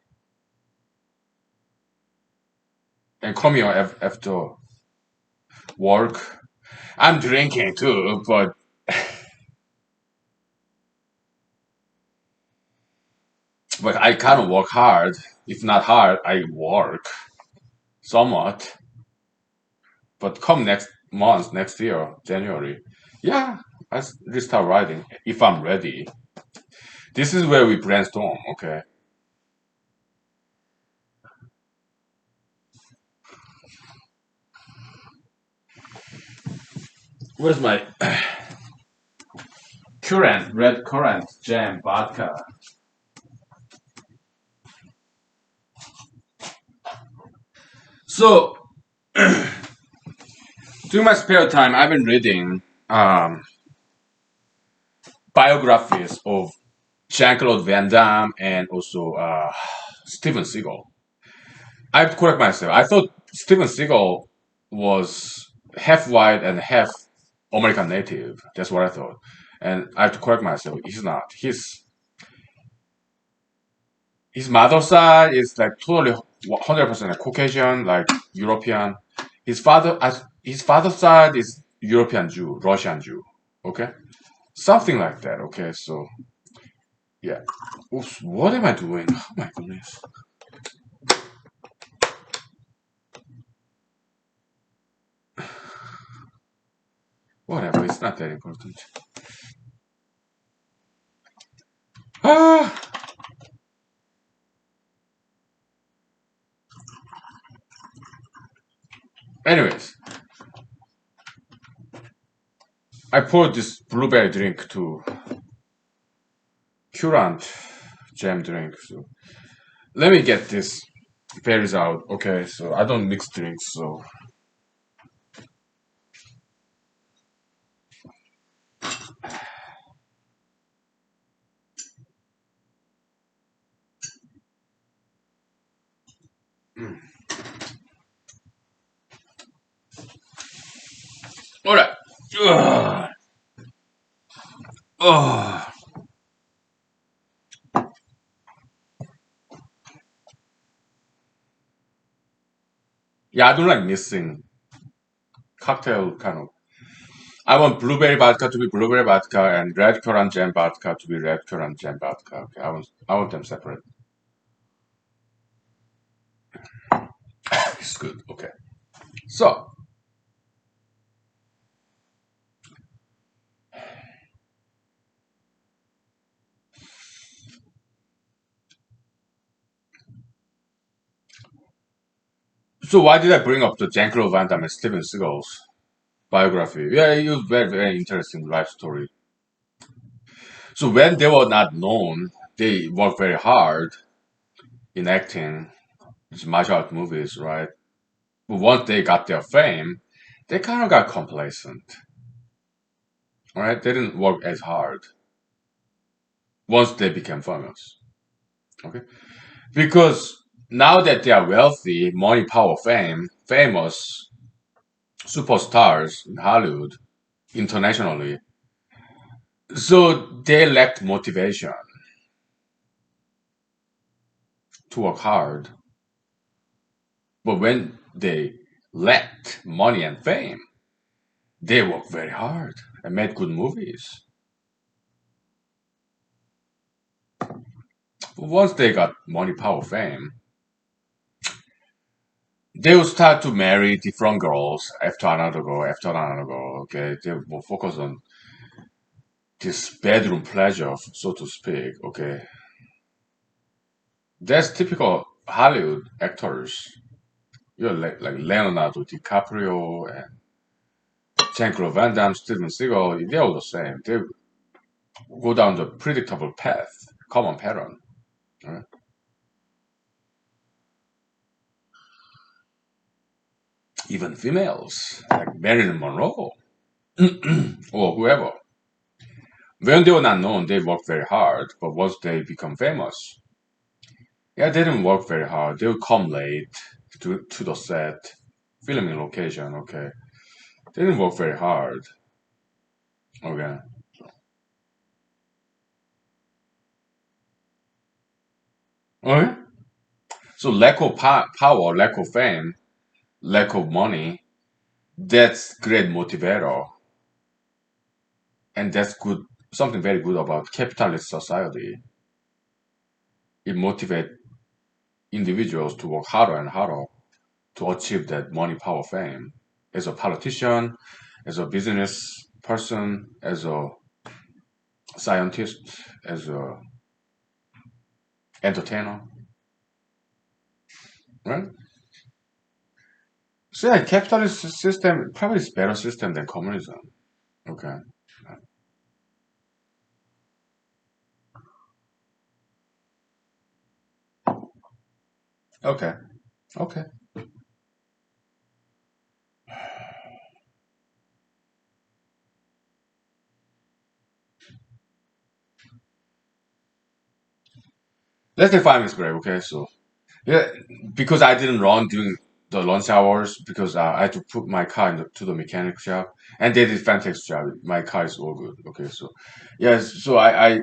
and come here after work. I'm drinking too, but I kind of work hard. If not hard, I work somewhat. But come next month, next year, January, yeah, I restart writing if I'm ready. This is where we brainstorm. Okay, where's my current red currant jam vodka? So during my spare time, I've been reading biographies of Jean-Claude Van Damme and also Steven Seagal. I have to correct myself. I thought Steven Seagal was half white and half American native. That's what I thought. And I have to correct myself. He's not. His mother side is like totally 100% Caucasian, like European. His father's side is European Jew, Russian Jew. Okay, something like that. Okay, so yeah. Oops, what am I doing? Oh my goodness. Whatever, it's not that important. Ah, anyways, I poured this blueberry drink to currant jam drink. So let me get this berries out. Okay, so I don't mix drinks. So all right. Ugh. Ugh. Yeah, I don't like mixing cocktail kind of. I want blueberry vodka to be blueberry vodka and red currant jam vodka to be red currant jam vodka. Okay, I want them separate. It's good. Okay. So why did I bring up the Jean-Claude Van Damme and Steven Seagal's biography? Yeah, it was very interesting life story. So when they were not known, they worked very hard in acting, these martial art movies, right? But once they got their fame, they kind of got complacent. All right, they didn't work as hard once they became famous. Okay, because now that they are wealthy, money, power, fame, famous superstars in Hollywood, internationally, so they lacked motivation to work hard. But when they lacked money and fame, they worked very hard and made good movies. But once they got money, power, fame, they would start to marry different girls after another girl, after another girl. Okay, they will focus on this bedroom pleasure, so to speak. Okay, that's typical Hollywood actors. You know, like Leonardo DiCaprio and Jean-Claude Van Damme, Steven Seagal. They're all the same. They go down the predictable path, common pattern. Right? Even females like Marilyn Monroe or whoever. When they were not known, they worked very hard, but once they become famous, yeah, they didn't work very hard. They would come late to the set, filming location, okay. They didn't work very hard, okay. Okay. So lack of power, lack of fame, lack of money, that's great motivator. And that's good, something very good about capitalist society. It motivates individuals to work harder and harder to achieve that money, power, fame. As a politician, as a business person, as a scientist, as a entertainer, right? So yeah, capitalist system probably is better system than communism. Okay, okay, okay. Let's take 5 minutes break. Okay, so yeah, because I didn't run during the lunch hours because I had to put my car to the mechanic shop and they did fantastic job. My car is all good. Okay, so yes, so I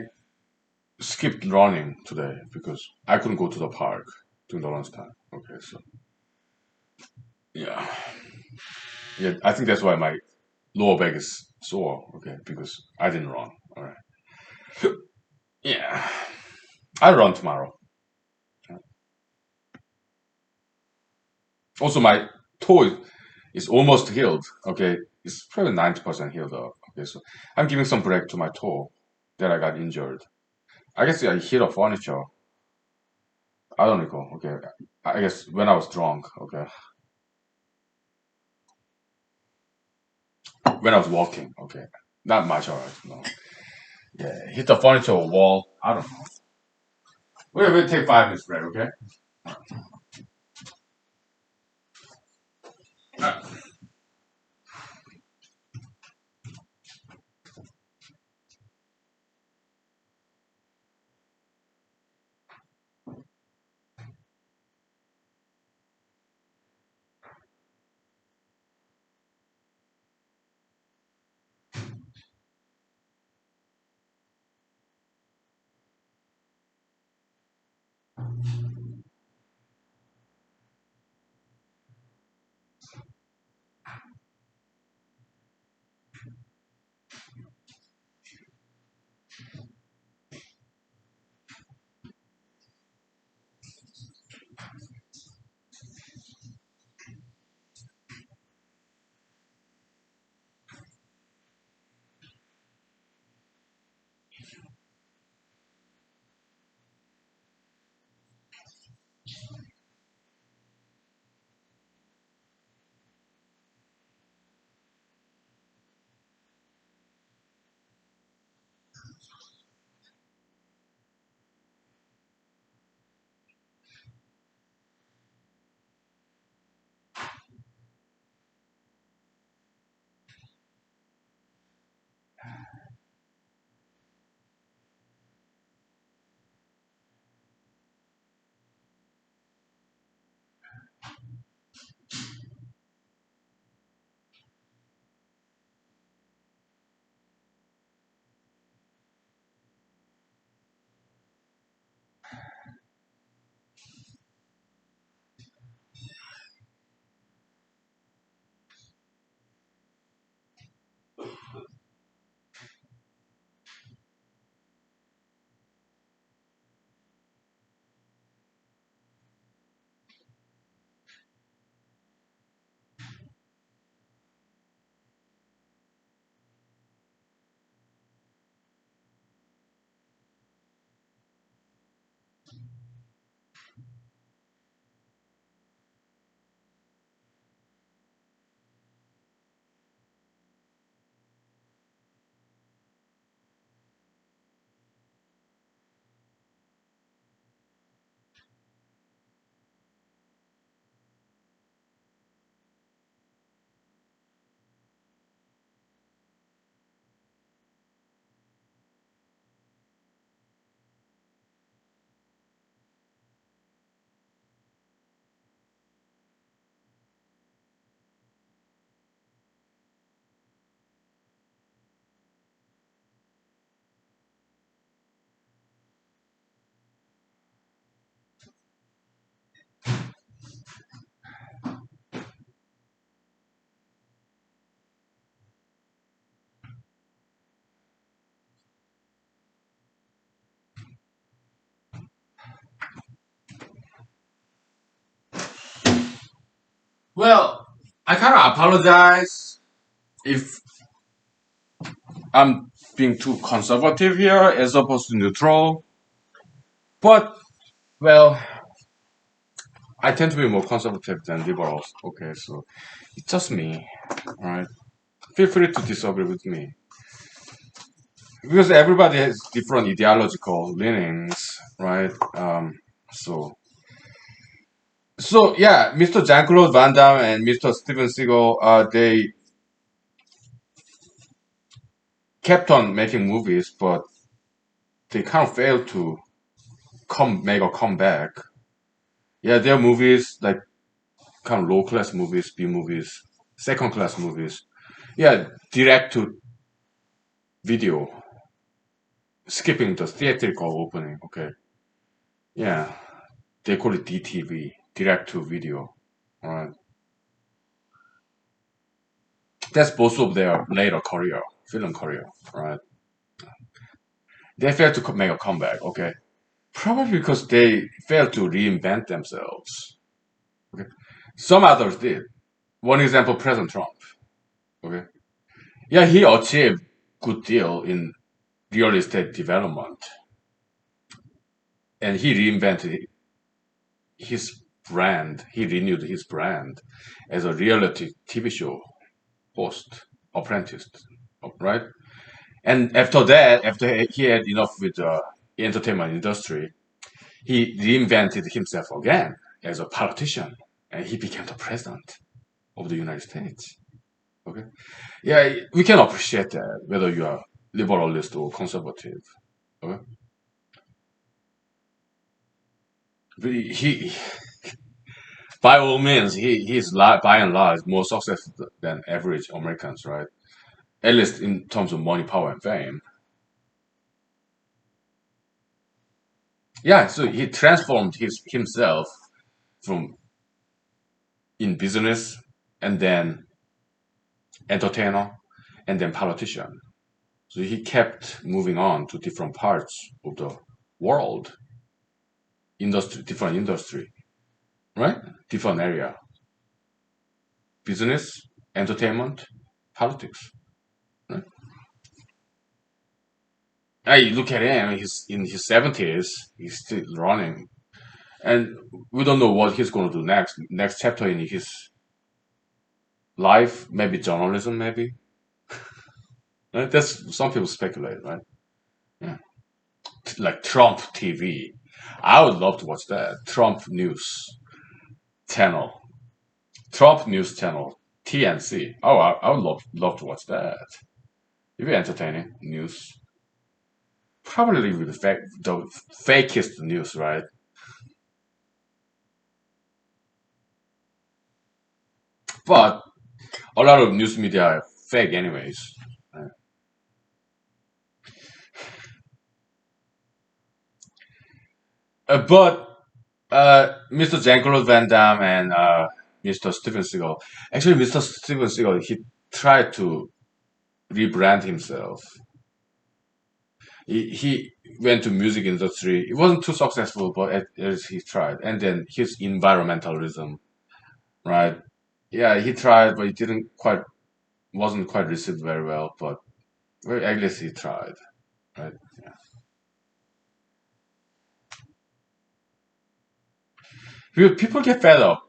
skipped running today because I couldn't go to the park during the lunchtime. Okay, so yeah, yeah, I think that's why my lower back is sore. Okay, because I didn't run. All right. Yeah, I'll run tomorrow. Also, my toe is almost healed. Okay, it's probably 90% healed up. Okay, so I'm giving some break to my toe that I got injured. I guess I hit a furniture. I don't recall. Okay, I guess when I was drunk. Okay, when I was walking. Okay, not much. Alright, no. Yeah, hit the furniture or wall. I don't know. We'll take 5 minutes break. Okay. Well, I kind of apologize if I'm being too conservative here as opposed to neutral. But, well, I tend to be more conservative than liberals. Okay, so it's just me. Alright. Feel free to disagree with me. Because everybody has different ideological leanings, right? So, so yeah, Mr. Jean-Claude Van Damme and Mr. Steven Seagal, they kept on making movies, but they kind of failed to make a comeback. Yeah, their movies like kind of low class movies, B movies, second class movies. Yeah, direct to video, skipping the theatrical opening. Okay, yeah, they call it DTV, direct to video. Alright, that's most of their later career, film career. Right, they failed to make a comeback. Okay, probably because they failed to reinvent themselves. Okay, some others did. One example, President Trump. Okay, yeah, he achieved good deal in real estate development, and he reinvented his brand. He renewed his brand as a reality TV show host, apprentice, right? And after that, after he had enough with the entertainment industry, he reinvented himself again as a politician, and he became the president of the United States. Okay, yeah, we can appreciate that whether you are liberalist or conservative. Okay, but by all means, by and large more successful than average Americans, right? At least in terms of money, power, and fame. Yeah, so he transformed himself from in business and then entertainer and then politician. So he kept moving on to different parts of the world, different industry, right? Different area, business, entertainment, politics. Right? Hey, look at him. He's in his 70s. He's still running, and we don't know what he's going to do next. Next chapter in his life, maybe journalism, maybe. Right? That's some people speculate, right? Yeah. Like Trump TV. I would love to watch that. Trump News channel. Trump News channel. TNC. Oh, I would love to watch that. It'd be entertaining news. Probably with the fakest news, right? But a lot of news media are fake, anyways. Right? But Mr. Jean-Claude Van Damme and Mr. Steven Seagal. Actually, Mr. Steven Seagal, he tried to rebrand himself. He went to music industry. It wasn't too successful, but at least he tried. And then his environmentalism, right? Yeah, he tried, but it didn't quite wasn't quite received very well. But well, at least he tried, right? Yeah. People get fed up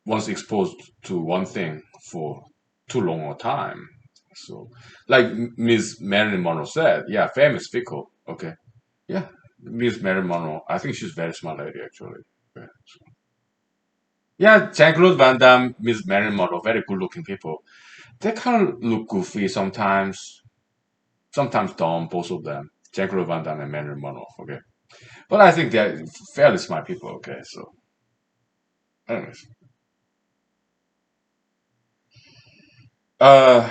once exposed to one thing for too long a time. So, like Ms. Marilyn Monroe said, yeah, fame is fickle. Okay, yeah, Ms. Marilyn Monroe. I think she's a very smart lady, actually. Yeah. Yeah, Jean-Claude Van Damme, Ms. Marilyn Monroe, very good-looking people. They kind of look goofy sometimes, sometimes dumb, both of them. Jean-Claude Van Damme and Marilyn Monroe, okay? But I think they're fairly smart people, okay? So, anyways. Uh,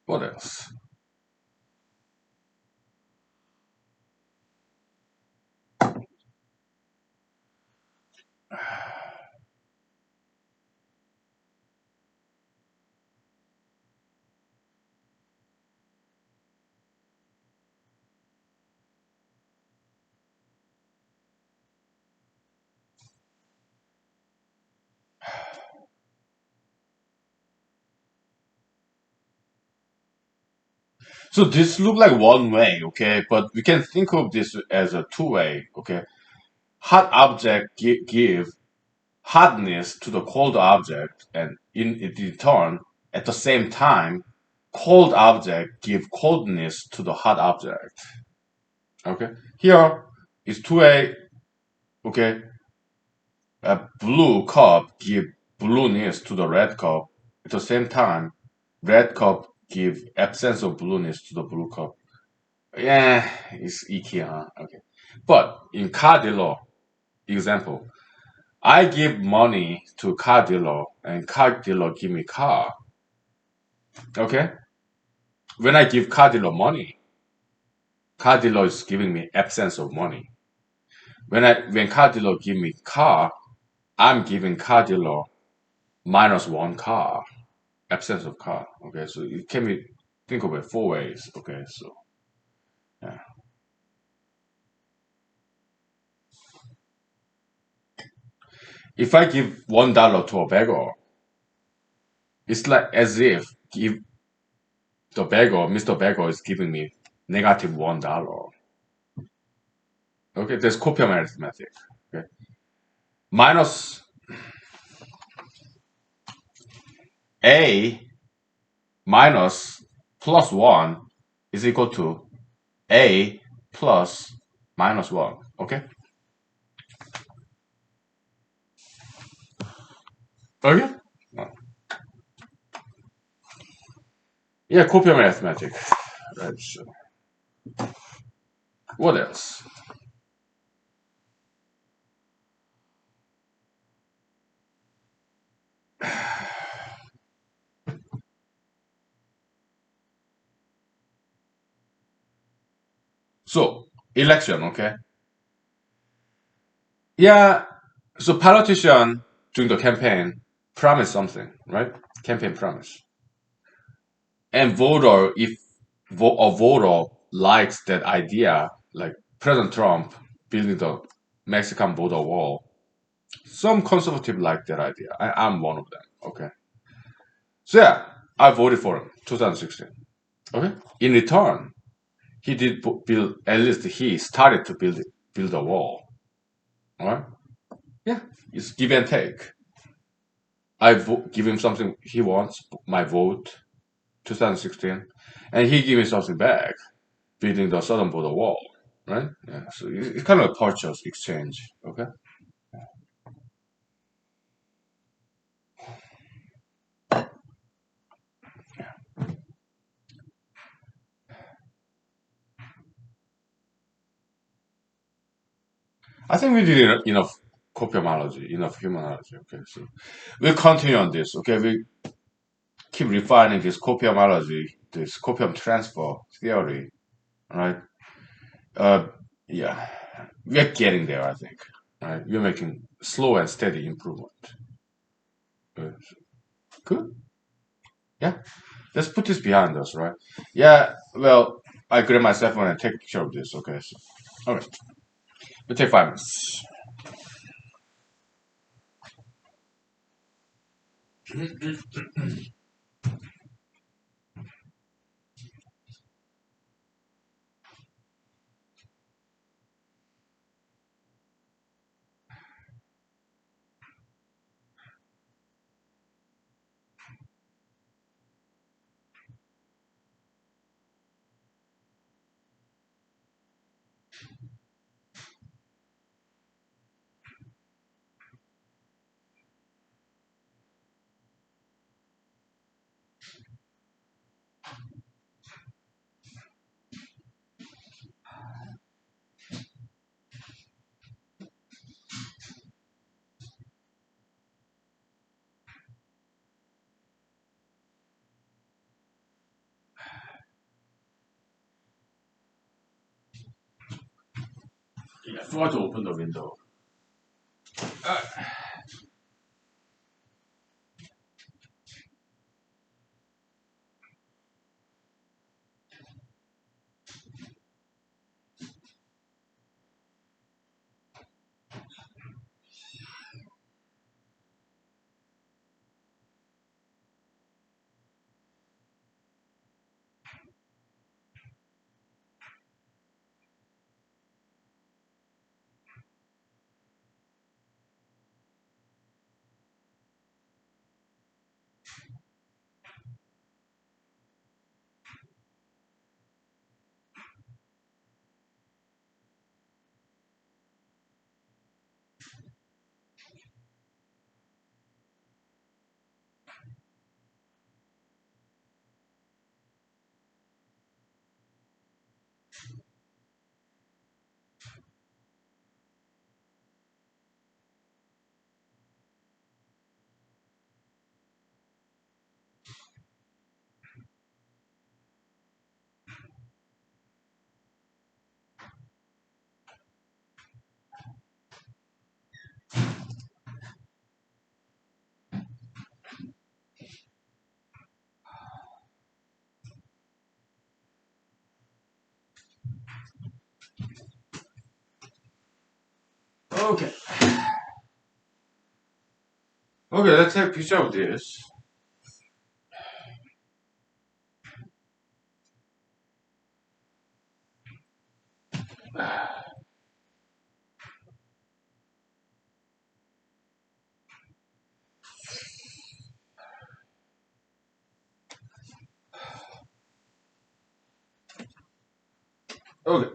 what else? So this look like one way, okay, but we can think of this as a two way, okay. Hot object give hotness to the cold object, and in return, at the same time, cold object give coldness to the hot object. Okay, here is two-way. Okay, a blue cup give blueness to the red cup. At the same time, red cup give absence of blueness to the blue cup. Yeah, it's icky, huh? Okay, but in car dealer example, I give money to car dealer and car dealer give me car. Okay? When I give car dealer money, car dealer is giving me absence of money. When car dealer give me car, I'm giving car dealer minus one car, absence of car. Okay, so it can be think of it four ways. Okay, so yeah. If I give $1 to a beggar, it's like as if give the beggar, Mr. Beggar is giving me negative $1. Okay, there's copium arithmetic. Okay. Minus A minus plus 1 is equal to A plus minus 1. Okay? Okay? Yeah, copium arithmetic. Right, so what else? So, election, okay? Yeah, so politician during the campaign promise something, right? Campaign promise. And voter, if a voter likes that idea, like President Trump building the Mexican border wall, some conservative like that idea. I'm one of them. Okay. So yeah, I voted for him 2016. Okay. In return, he did build. At least he started to build a wall. All right. Yeah. It's give and take. Give him something he wants. My vote 2016, and he give me something back, building the southern border wall. Right. Yeah. So it's kind of a purchase exchange. Okay. I think we did enough copiomology, enough humanology. Okay. So we'll continue on this. Okay. We keep refining this copiomology, this copium transfer theory, right? Uh, yeah, we're getting there, I think. Right? We're making slow and steady improvement. Uh, Good. Yeah. Let's put this behind us, right? Yeah. Well, I grab my cell phone and take a picture of this. Okay. So, okay. We'll take 5 minutes. Yeah, I forgot to open the window. Okay. Okay, let's take a picture of this. Okay.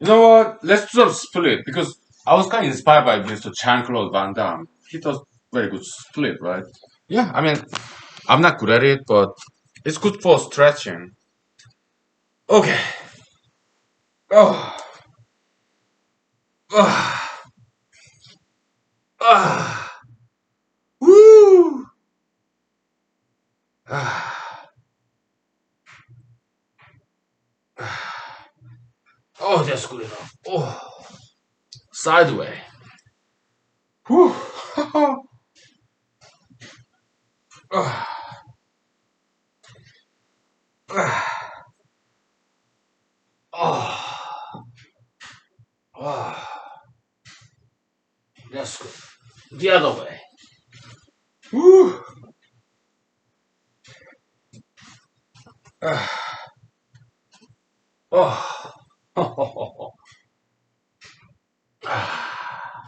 You know what? Let's sort of split because I was kind of inspired by Mr. Jean-Claude Van Damme. He does very good split, right? Yeah, I mean, I'm not good at it, but it's good for stretching. Okay. Oh. Ah. Ah. Woo. Ah. Oh, that's good enough. Oh. Sideway. Whew. Ah. Ah. Oh. Oh. That's good. The other way. Woo. Ah. Oh. Ah.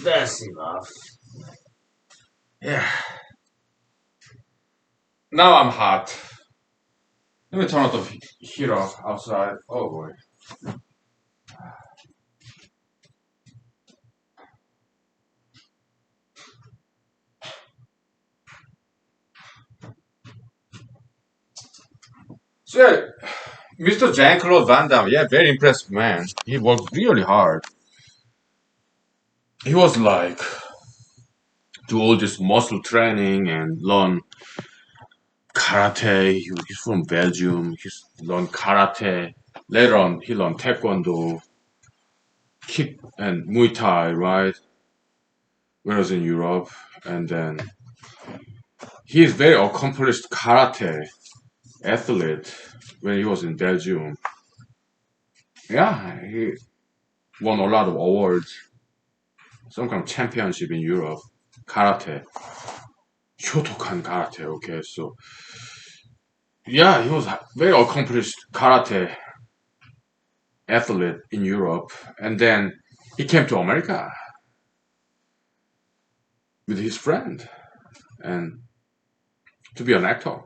That's enough. Yeah. Now I'm hot. Let me turn off the heat off outside. Oh boy. So yeah, Mr. Jean-Claude Van Damme, yeah, very impressive man. He worked really hard. He was like do all this muscle training and learn karate. He's from Belgium. He's learned karate. Later on, he learned taekwondo, kick, and Muay Thai, right? When I was in Europe, and then he is very accomplished karate athlete when he was in Belgium. Yeah, he won a lot of awards, some kind of championship in Europe, karate, Shotokan karate. Okay, so yeah, he was a very accomplished karate athlete in Europe, and then he came to America with his friend and to be an actor.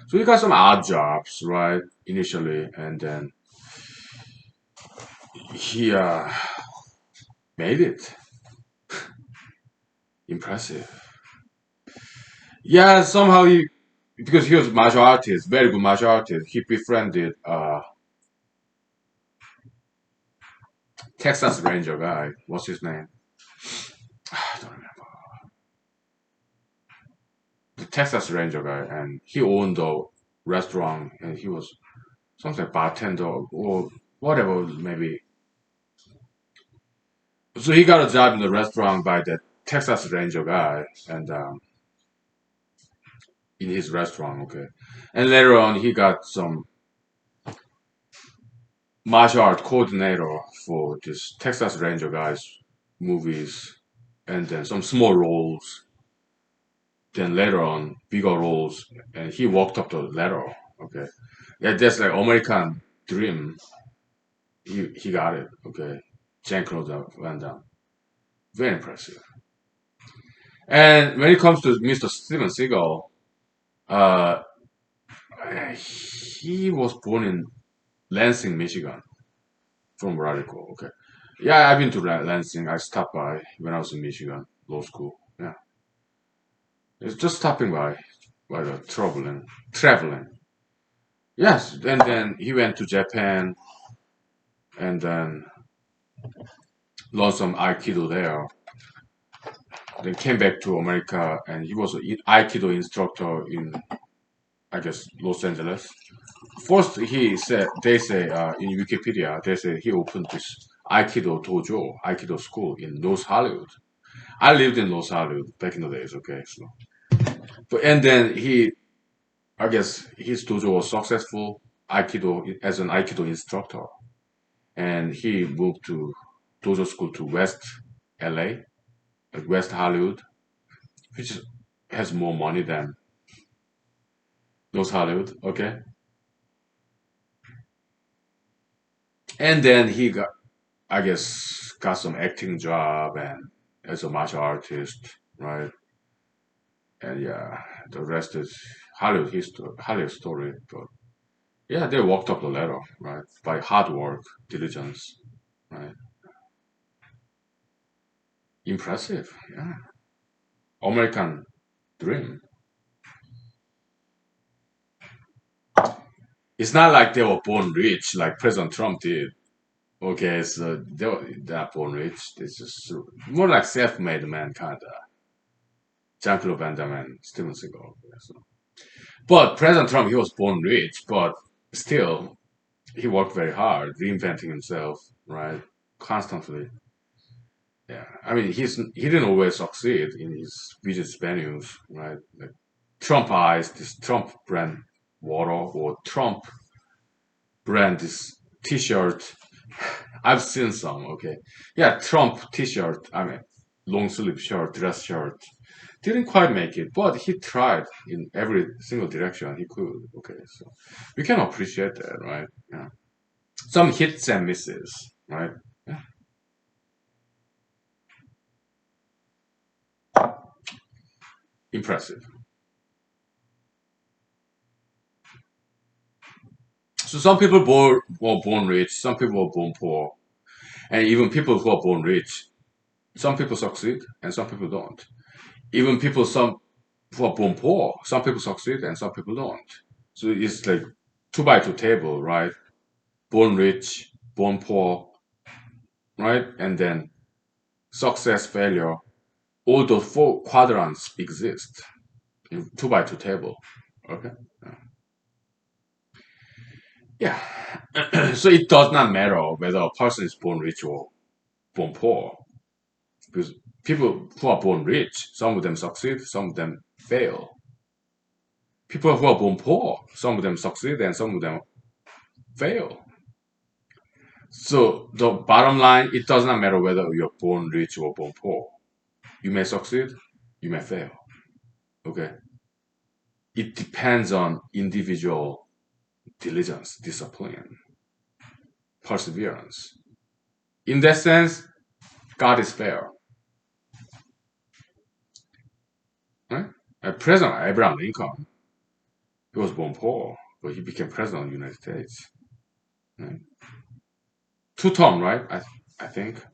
So he got some odd jobs, right, initially, and then he made it. Impressive. Yeah, somehow he, because he was a martial artist, very good martial artist, he befriended Texas Ranger guy. What's his name? I don't remember. The Texas Ranger guy, and he owned a restaurant, and he was something like bartender or whatever, maybe. So he got a job in the restaurant by the Texas Ranger guy, and in his restaurant, okay. And later on, he got some martial art coordinator for this Texas Ranger guy's movies, and then some small roles. Then later on, bigger roles, and he walked up the ladder. Okay, yeah, that's like American dream. He got it. Okay, Jean Claude Van Damme, very impressive. And when it comes to Mr. Steven Seagal, uh, he was born in Lansing, Michigan, from what I recall. Okay, yeah, I've been to Lansing. I stopped by when I was in Michigan law school. Yeah, it's just stopping by. well, traveling. Yes, and then he went to Japan and then learned some Aikido there. Then came back to America and he was an Aikido instructor in, I guess, Los Angeles. First, they say in Wikipedia, they say he opened this Aikido dojo, Aikido school in North Hollywood. I lived in North Hollywood back in the days, okay, so. But, and then I guess his dojo was successful Aikido as an Aikido instructor. And he moved to dojo school to West LA, like West Hollywood, which has more money than North Hollywood, okay? And then he got, I guess, got some acting job and as a martial artist, right? And yeah, the rest is Hollywood history, Hollywood story. But yeah, they walked up the ladder, right? By hard work, diligence, right? Impressive, yeah. American dream. It's not like they were born rich like President Trump did. Okay, so they're not born rich. It's just more like self-made man kind of. Jean-Claude Van Damme and Steven Seagal. Yeah, so. But President Trump, he was born rich, but still, he worked very hard, reinventing himself, right? Constantly. Yeah, I mean, he didn't always succeed in his business venues, right? Like Trump Eyes, this Trump brand water, or Trump brand this T-shirt. I've seen some. Okay, yeah, Trump T-shirt. I mean, long sleeve shirt, dress shirt. Didn't quite make it, but he tried in every single direction he could. Okay, so we can appreciate that, right? Yeah, some hits and misses, right? Yeah. Impressive. So some people were born rich, some people were born poor, and even people who are born rich, some people succeed and some people don't. Even people some who are born poor, some people succeed and some people don't. So it's like two by two table, right? Born rich, born poor, right? And then success, failure. All those four quadrants exist in two by two table. Okay. Yeah. So it does not matter whether a person is born rich or born poor. Because people who are born rich, some of them succeed, some of them fail. People who are born poor, some of them succeed and some of them fail. So the bottom line, it does not matter whether you're born rich or born poor. You may succeed, you may fail. Okay. It depends on individual diligence, discipline, perseverance. In that sense, God is fair. Right? President Abraham Lincoln, he was born poor, but he became president of the United States. Right? Two term, right? I think.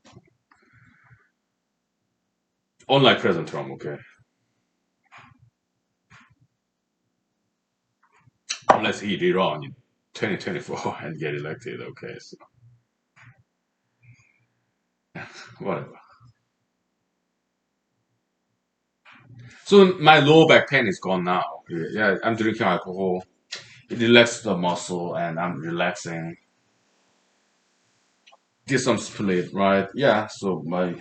Unlike President Trump, okay. Unless he rerun in 2024 and get elected, okay. So whatever. So my lower back pain is gone now. Yeah, I'm drinking alcohol. It relaxes the muscle, and I'm relaxing. Did some split, right? Yeah. So my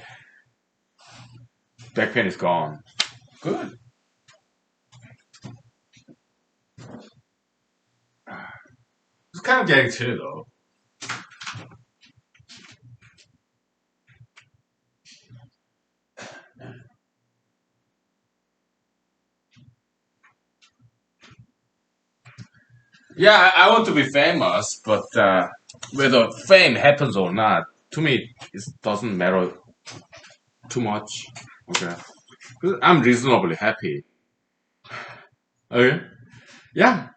back pain is gone. Good. It's kind of getting chilly though. Yeah, I want to be famous, but whether fame happens or not, to me, it doesn't matter too much. Okay, 'cause I'm reasonably happy. Okay, yeah,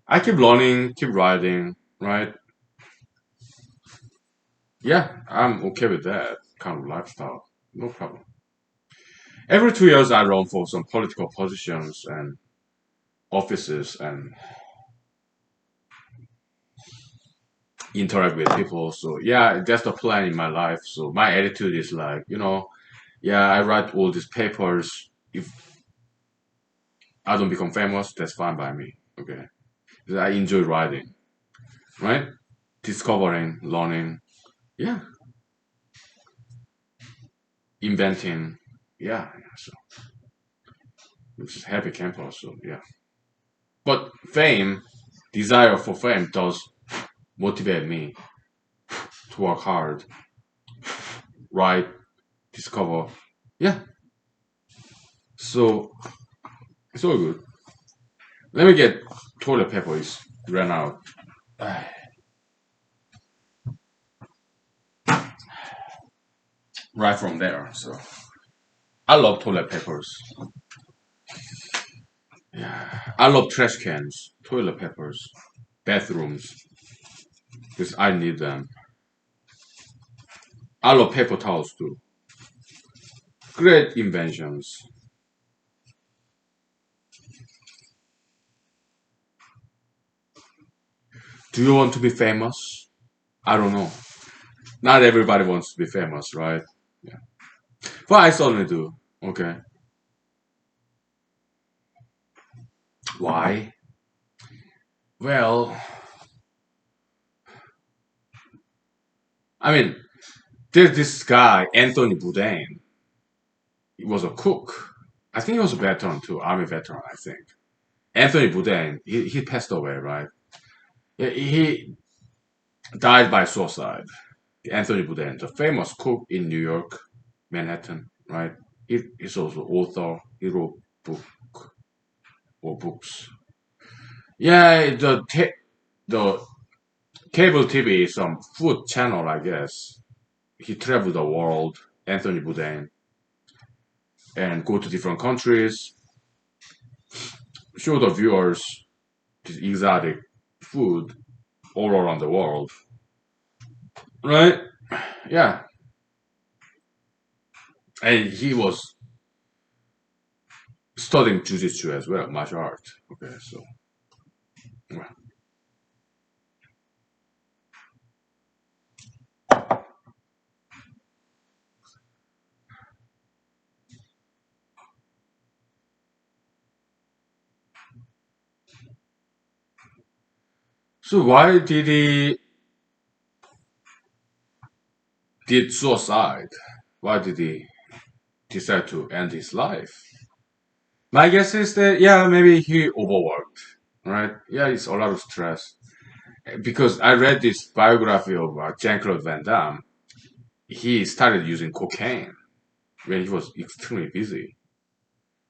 I keep learning, keep writing, right? Yeah, I'm okay with that kind of lifestyle. No problem. Every 2 years, I run for some political positions, and offices and interact with people. So yeah, that's the plan in my life. So my attitude is like, yeah, I write all these papers. If I don't become famous, that's fine by me. Okay. 'Cause I enjoy writing, right? Discovering, learning, yeah, inventing, yeah. So it's a happy campus. So yeah. But fame, desire for fame does motivate me to work hard, write, discover. Yeah. So it's all good. Let me get toilet paper is ran out. Right from there. So I love toilet papers. Yeah. I love trash cans, toilet papers, bathrooms, because I need them. I love paper towels too. Great inventions. Do you want to be famous? I don't know. Not everybody wants to be famous, right? Yeah. But I certainly do. Okay. Why? Well, I mean, there's this guy, Anthony Bourdain. He was a cook. I think he was a veteran too, army veteran, I think. Anthony Bourdain, he passed away, right? He died by suicide. Anthony Bourdain, the famous cook in New York, Manhattan, right? He's also author. He wrote book or books. Yeah, the cable TV is some food channel, I guess. He traveled the world, Anthony Bourdain, and go to different countries, show the viewers this exotic food all around the world, right? Yeah, and he was studying jujitsu as well, martial art. Okay, so yeah. So why did he did suicide? Why did he decide to end his life? My guess is that yeah, maybe he overworked, right? Yeah, it's a lot of stress. Because I read this biography of Jean-Claude Van Damme. He started using cocaine when he was extremely busy.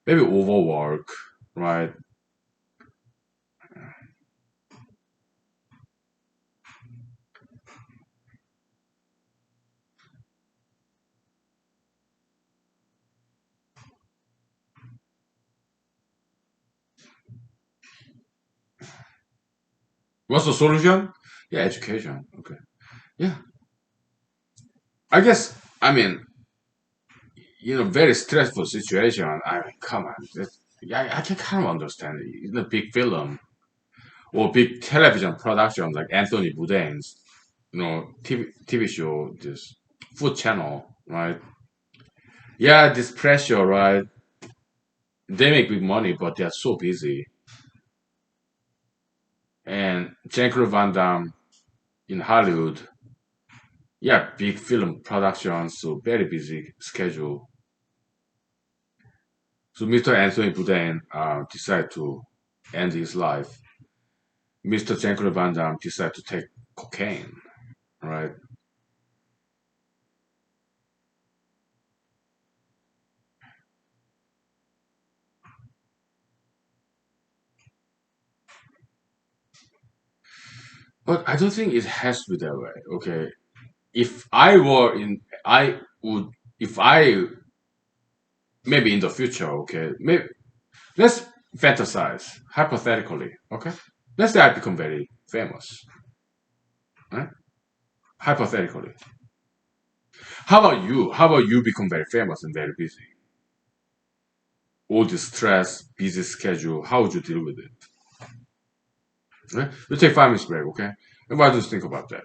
Maybe overwork, right? What's the solution? Yeah, education. Okay. Yeah. I guess, I mean, very stressful situation. I mean, come on. I can kind of understand it. In a big film or big television production like Anthony Bourdain's, TV show, this food channel, right? Yeah, this pressure, right? They make big money, but they're so busy. And Jean-Claude Van Damme in Hollywood, yeah, big film production, so very busy schedule. So Mr. Anthony Bourdain decided to end his life. Mr. Jean-Claude Van Damme decided to take cocaine, right? But I don't think it has to be that way. Okay, if I were in, I would, if I maybe in the future, okay, maybe let's fantasize hypothetically, okay. Let's say I become very famous, right? Hypothetically. How about you? How about you become very famous and very busy? all the stress, busy schedule, how would you deal with it? Okay? We take 5 minutes break, okay? And why just think about that?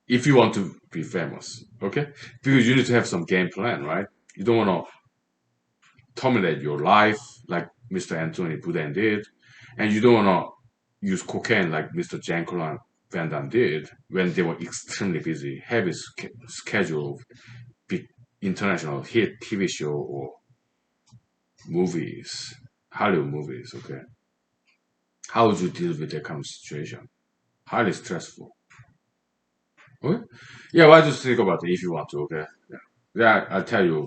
If you want to be famous, okay? Because you need to have some game plan, right? You don't want to terminate your life like Mr. Anthony Bourdain did, and you don't want to use cocaine like Mr. Jean-Claude Van Damme did when they were extremely busy, heavy schedule, big international hit TV show or movies, Hollywood movies. Okay, how would you deal with that kind of situation? Highly stressful. Okay, yeah. Well, just think about it if you want to. Okay, yeah, yeah. I'll tell you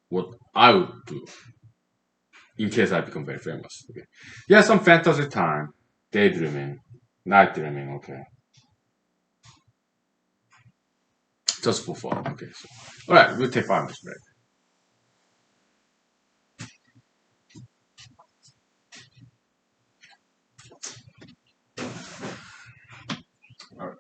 what I would do in case I become very famous. Okay. Yeah, some fantasy time, daydreaming, night dreaming. Okay, just for fun. Okay. So, all right, we'll take 5 minutes break. All right.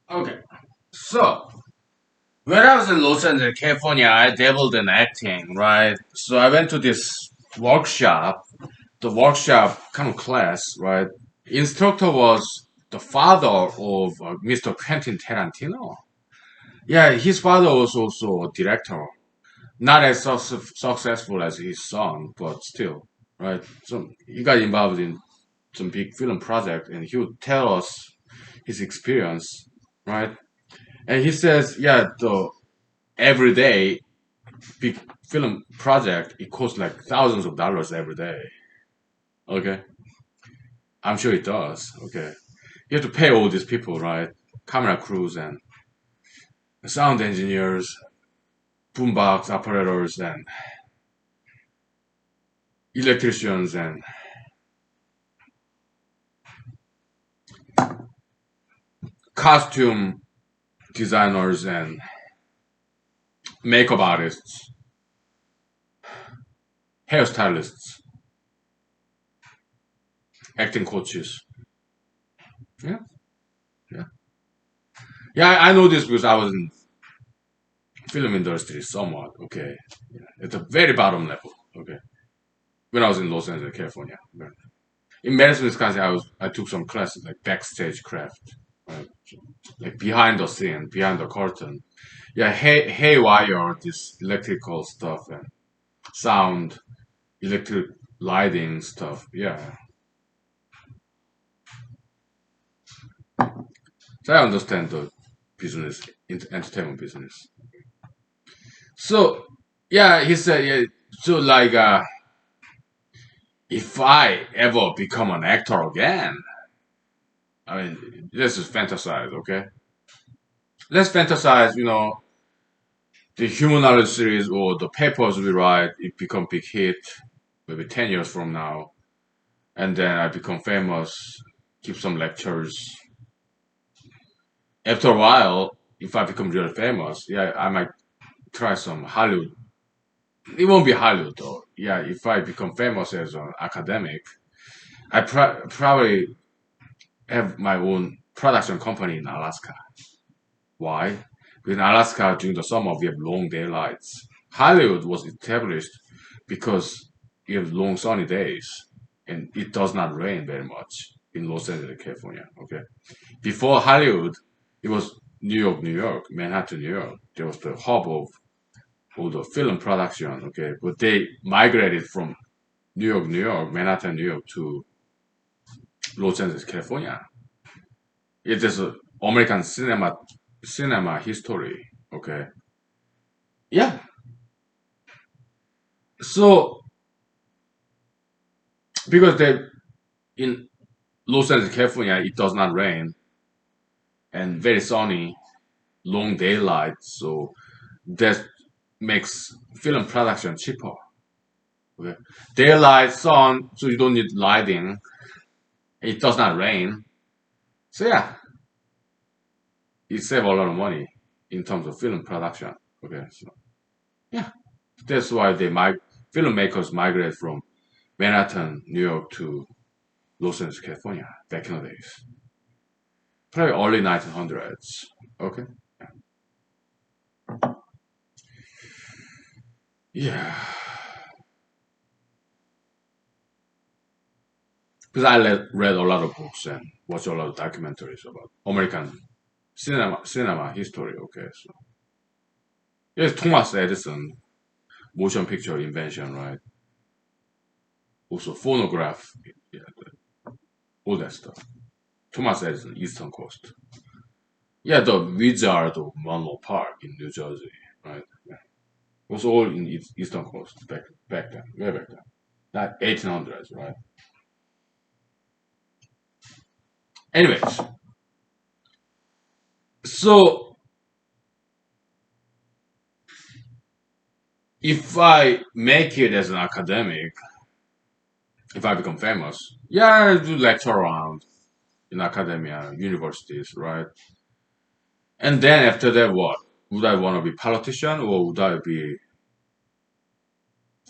Okay. So, when I was in Los Angeles, California, I dabbled in acting, right? So I went to this workshop, the workshop kind of class, right? Instructor was the father of Mr. Quentin Tarantino. Yeah, his father was also a director. Not as successful as his son, but still, right? So he got involved in some big film project, and he would tell us his experience, right? And he says, yeah, the everyday big film project it costs like thousands of dollars every day. Okay, I'm sure it does. Okay, you have to pay all these people, right? Camera crews and sound engineers, boombox operators, and electricians, and costume designers, and makeup artists, hairstylists, acting coaches. Yeah, yeah, yeah. I know this because I was in film industry somewhat. Okay, yeah. At the very bottom level. Okay, when I was in Los Angeles, California. Right. In Madison, Wisconsin, I took some classes like backstage craft, right? Like behind the scene, behind the curtain. Yeah, haywire, this electrical stuff and sound, electric lighting stuff. Yeah, so I understand the business, entertainment business. So yeah, he said, yeah. So like, if I ever become an actor again, I mean, this is fantasize, okay? Let's fantasize, the humanology series or the papers we write, it become big hit, maybe 10 years from now, and then I become famous, give some lectures. After a while, if I become really famous, yeah, I might try some Hollywood. It won't be Hollywood though. Yeah, if I become famous as an academic, I probably have my own production company in Alaska. Why? Because in Alaska during the summer we have long daylights. Hollywood was established because you have long sunny days and it does not rain very much in Los Angeles, California. Okay, before Hollywood, it was New York, Manhattan, New York. There was the hub of all the film production. Okay, but they migrated from New York, Manhattan, New York to Los Angeles, California. It is a American cinema history. Okay, yeah. So because they in Los Angeles, California, it does not rain and very sunny, long daylight. So that makes film production cheaper. Okay, daylight, sun, so you don't need lighting. It does not rain. So yeah, it save a lot of money in terms of film production. Okay, so yeah, that's why filmmakers migrate from Manhattan, New York to Los Angeles, California back in the days. Probably early 1900s. Okay. Yeah. Because read a lot of books and watched a lot of documentaries about American cinema history. Okay. So yes, Thomas Edison, motion picture invention, right? Also phonograph, yeah, all that stuff. Thomas Edison, Eastern Coast. Yeah, the Wizard of Menlo Park in New Jersey, right? Yeah. It was all in Eastern Coast back then, way back then. That 1800s, right? Anyways, so if I make it as an academic, if I become famous, yeah, I do lecture around in academia, universities, right? And then after that, what? Would I want to be politician or would I be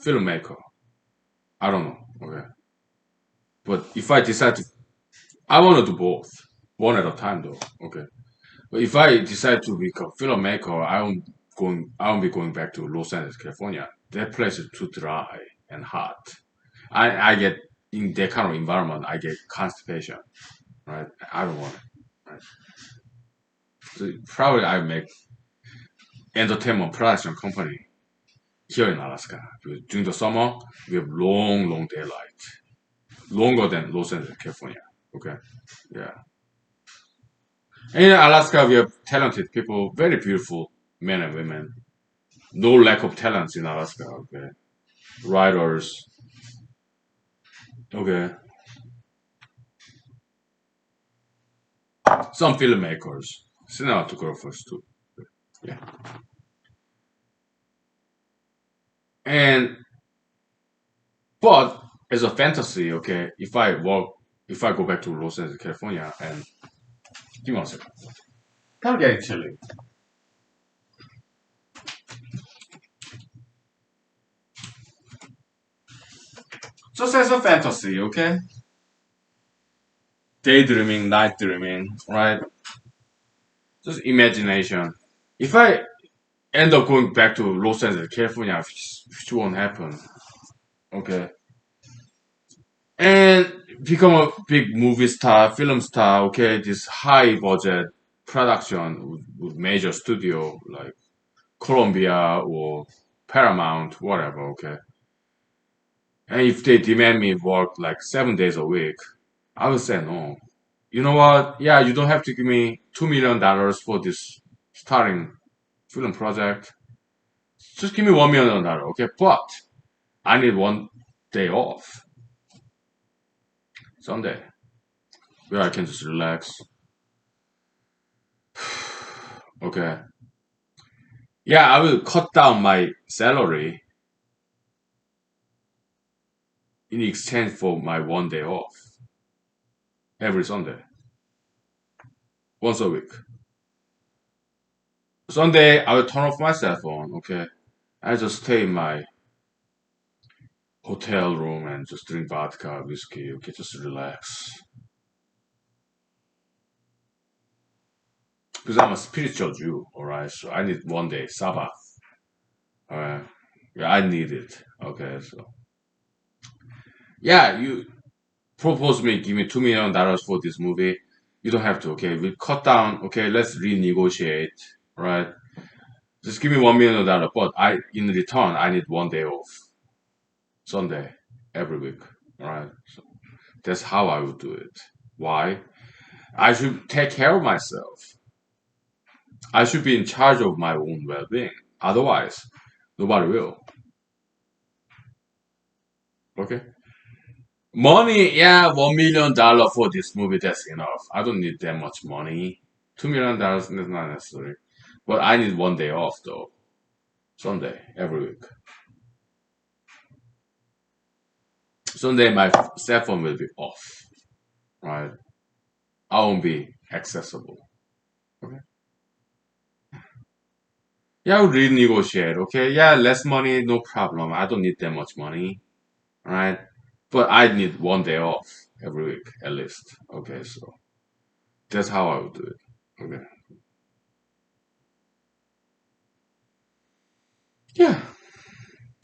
filmmaker? I don't know. Okay, but if I decide to, I want to do both, one at a time, though. Okay, but if I decide to become filmmaker, I won't be going back to Los Angeles, California. That place is too dry and hot. I get in that kind of environment. I get constipation. Right? I don't want it. Right? So probably I make entertainment production company here in Alaska. Because during the summer, we have long daylight, longer than Los Angeles, California. Okay, yeah. And in Alaska, we have talented people, very beautiful men and women. No lack of talents in Alaska. Okay, writers. Okay, some filmmakers, cinematographers too. Yeah, and but as a fantasy, okay, if I go back to Los Angeles, California, and give me one second. Kind of getting chilly. Just as a fantasy, okay? Daydreaming, night dreaming, right? Just imagination. If I end up going back to Los Angeles, California, which won't happen, okay? And become a big movie star, film star, okay? This high budget production with major studio like Columbia or Paramount, whatever, okay? And if they demand me work like 7 days a week, I would say no. You know what? Yeah, you don't have to give me $2 million for this starting film project. Just give me $1 million, okay? But I need 1 day off, Sunday, where I can just relax. Okay. Yeah, I will cut down my salary in exchange for my 1 day off every Sunday, once a week. Sunday, I will turn off my cell phone, okay? I just stay in my hotel room and just drink vodka, whiskey, okay, just relax. Because I'm a spiritual Jew, alright? So I need 1 day Sabbath, alright? Yeah, I need it. Okay, so yeah, you propose me, give me $2 million for this movie. You don't have to. Okay, we cut down. Okay, let's renegotiate. Right, just give me $1 million, but I in return I need 1 day off, Sunday, every week. All right, so that's how I would do it. Why? I should take care of myself. I should be in charge of my own well-being. Otherwise, nobody will. Okay. Money, yeah, $1 million for this movie, that's enough. I don't need that much money. $2 million is not necessary. But I need 1 day off though. Sunday, every week. Sunday, my cell phone will be off. Right? I won't be accessible. Okay. Yeah, I'll renegotiate. Okay. Yeah, less money, no problem. I don't need that much money. Right? But I need 1 day off every week at least. Okay, so that's how I would do it. Okay. Yeah,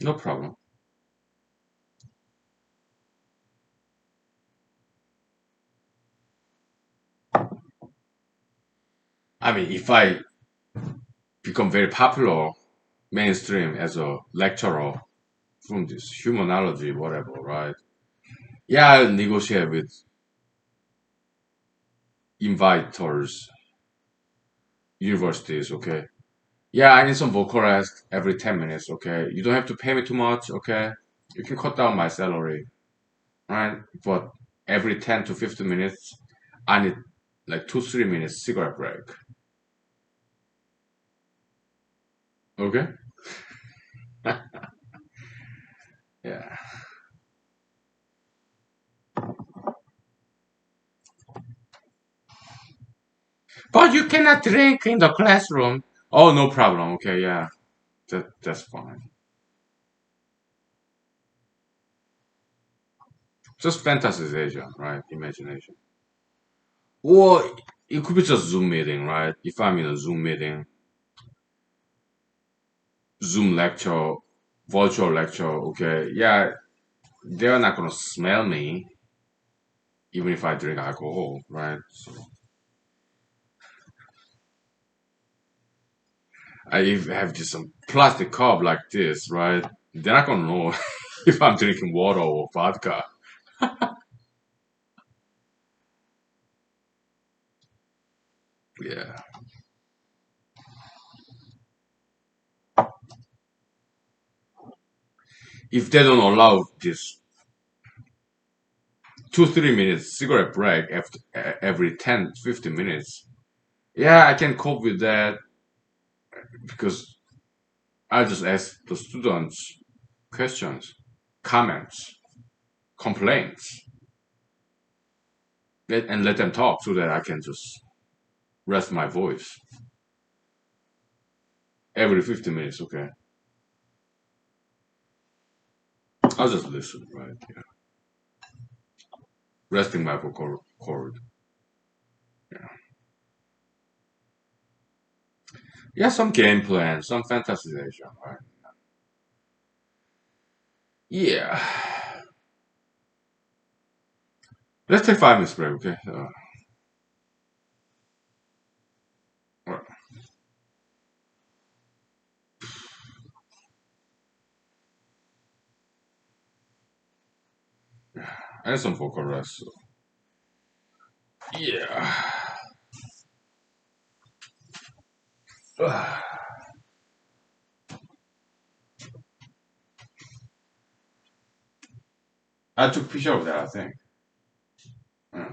no problem. I mean, if I become very popular mainstream as a lecturer from this humanology, whatever, right? Yeah, I'll negotiate with inviters, universities, okay? Yeah, I need some vocal rest every 10 minutes, okay? You don't have to pay me too much, okay? You can cut down my salary, right? But every 10 to 15 minutes, I need like 2, 3 minutes cigarette break, okay? Yeah. But you cannot drink in the classroom. Oh, no problem, okay, yeah. That's fine. Just fantasization, right? Imagination. Or it could be just Zoom meeting, right? If I'm in a Zoom meeting, Zoom lecture, virtual lecture, okay, yeah, they're not gonna smell me even if I drink alcohol, right? So I if I have just some plastic cup like this, right? They're not gonna know if I'm drinking water or vodka. Yeah. If they don't allow this 2, 3 minutes cigarette break after every 10, 15 minutes, yeah, I can cope with that because I just ask the students questions, comments, complaints, and let them talk so that I can just rest my voice every 15 minutes. Okay, I'll just listen, right? Yeah. Resting my vocal cord. Yeah, yeah, some game plan, some fantasization, right? Yeah. Let's take 5 minutes break, okay? All right. I need some vocal rest. So. Yeah. I took picture of that, I think. Mm.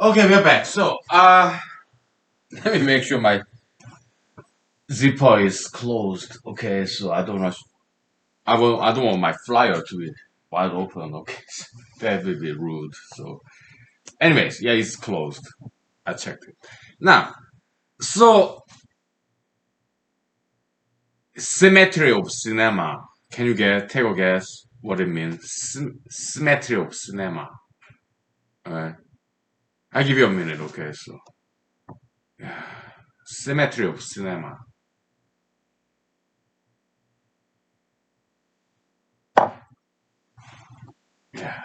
Okay, we're back. So, let me make sure my zipper is closed. Okay, so I don't want my flyer to be wide open. Okay, that would be rude. So, anyways, yeah, it's closed. I checked it. Now, so symmetry of cinema. Can you take a guess what it means? Symmetry of cinema. Alright, I give you a minute. Okay, so symmetry of cinema. Yeah.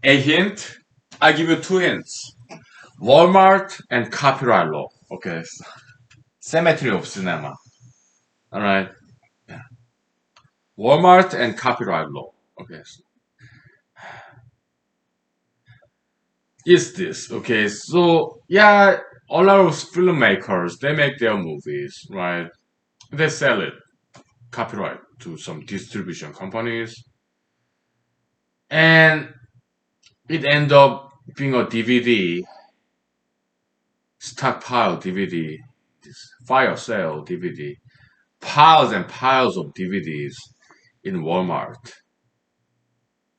A hint. I give you two hints. Walmart and copyright law. Okay. Cemetery of cinema. All right. Walmart and copyright law. Okay. Is this okay? So yeah, a lot of filmmakers they make their movies, right? They sell it copyright to some distribution companies, and it end up being a DVD stockpile DVD, this fire sale DVD, piles and piles of DVDs in Walmart.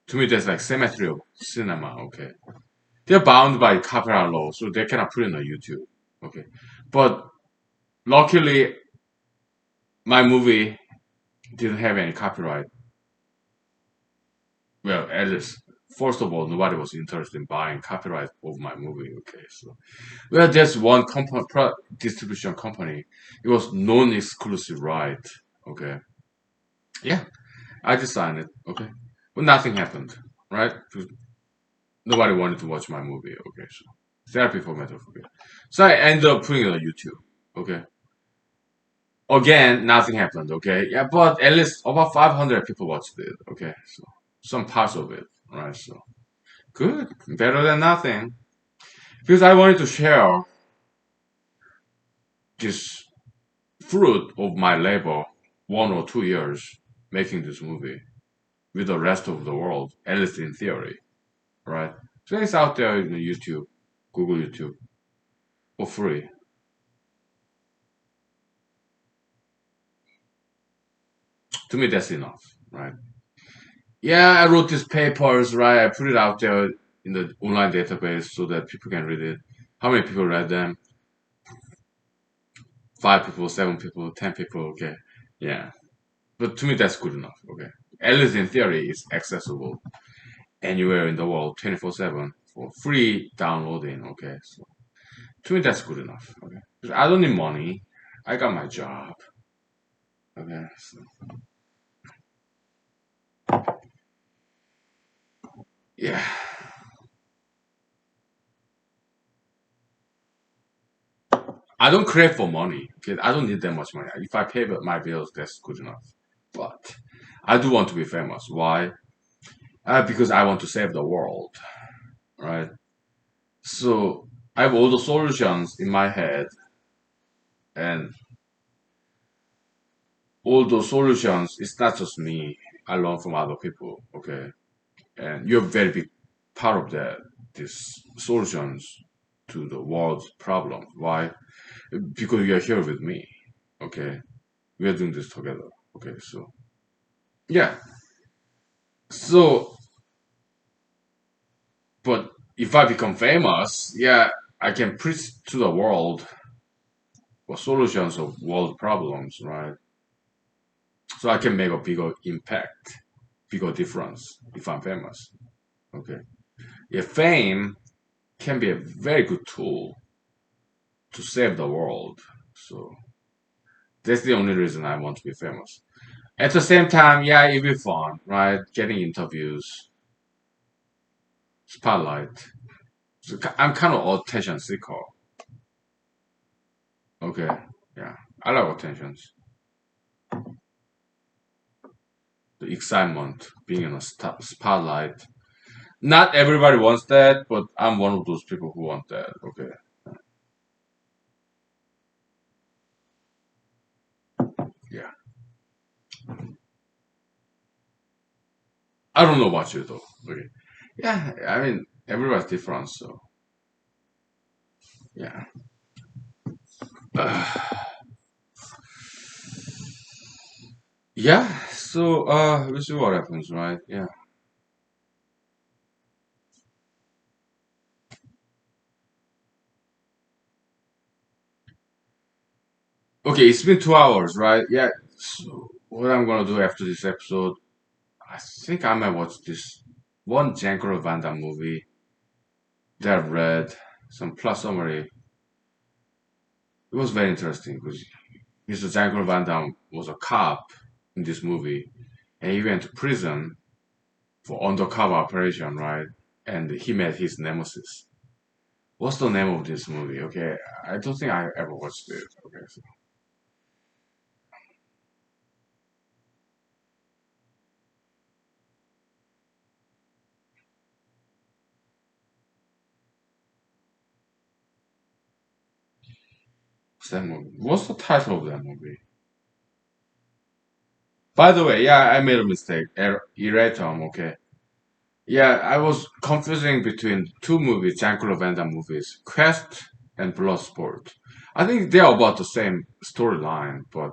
To me, that's like cemetery of cinema. Okay, they're bound by copyright law, so they cannot put it on YouTube. Okay, but luckily, my movie didn't have any copyright. Well, at least, first of all, nobody was interested in buying copyright of my movie. Okay, so well, there's one distribution company. It was non-exclusive right. Okay, yeah, I just signed it. Okay, but nothing happened. Right? Nobody wanted to watch my movie. Okay, so therapy for mental phobia. So I ended up putting it on YouTube. Okay. Again, nothing happened. Okay. Yeah, but at least about 500 people watched it. Okay. So some parts of it. Right. So good. Better than nothing. Because I wanted to share this fruit of my labor, 1 or 2 years making this movie with the rest of the world, at least in theory. Right. So it's out there in YouTube, Google YouTube, for free. To me, that's enough. Right. Yeah, I wrote these papers, right? I put it out there in the online database so that people can read it. How many people read them? 5 people, 7 people, 10 people. Okay, yeah. But to me, that's good enough. Okay, at least in theory, it's accessible anywhere in the world, 24/7 for free downloading. Okay, so to me, that's good enough. Okay, 'cause I don't need money. I got my job. Okay, so yeah. I don't crave for money. Okay, I don't need that much money. If I pay my bills, that's good enough. But I do want to be famous. Why? Because I want to save the world, right? So I have all the solutions in my head, and all those solutions. It's not just me. I learn from other people. Okay, and you're a very big part of that. These solutions to the world's problems. Why? Because you're here with me. Okay, we are doing this together. Okay, so yeah. So, but if I become famous, yeah, I can preach to the world for solutions of world problems, right? So I can make a bigger impact, bigger difference if I'm famous. Okay. Yeah, fame can be a very good tool to save the world. So that's the only reason I want to be famous. At the same time, yeah, it'll be fun, right? Getting interviews, spotlight. So I'm kind of attention seeker. Okay. Yeah. I like attentions. The excitement, being in a spotlight. Not everybody wants that, but I'm one of those people who want that. Okay. Yeah. I don't know about you though. Okay. Yeah. I mean, everybody's different, so yeah. Yeah. So we'll see what happens, right? Yeah. Okay. It's been 2 hours, right? Yeah. So what I'm gonna do after this episode, I think I might watch this one Jean-Claude Van Damme movie that I've read, some plus summary. It was very interesting because Mr. Jean-Claude Van Damme was a cop in this movie, and he went to prison for undercover operation, right? And he met his nemesis. What's the name of this movie? Okay, I don't think I ever watched it. Okay, so what's that movie? What's the title of that movie? By the way, yeah, I made a mistake. Erratum, okay. Yeah, I was confusing between two movies, Jean-Claude Van Damme movies, Quest and Bloodsport. I think they are about the same storyline, but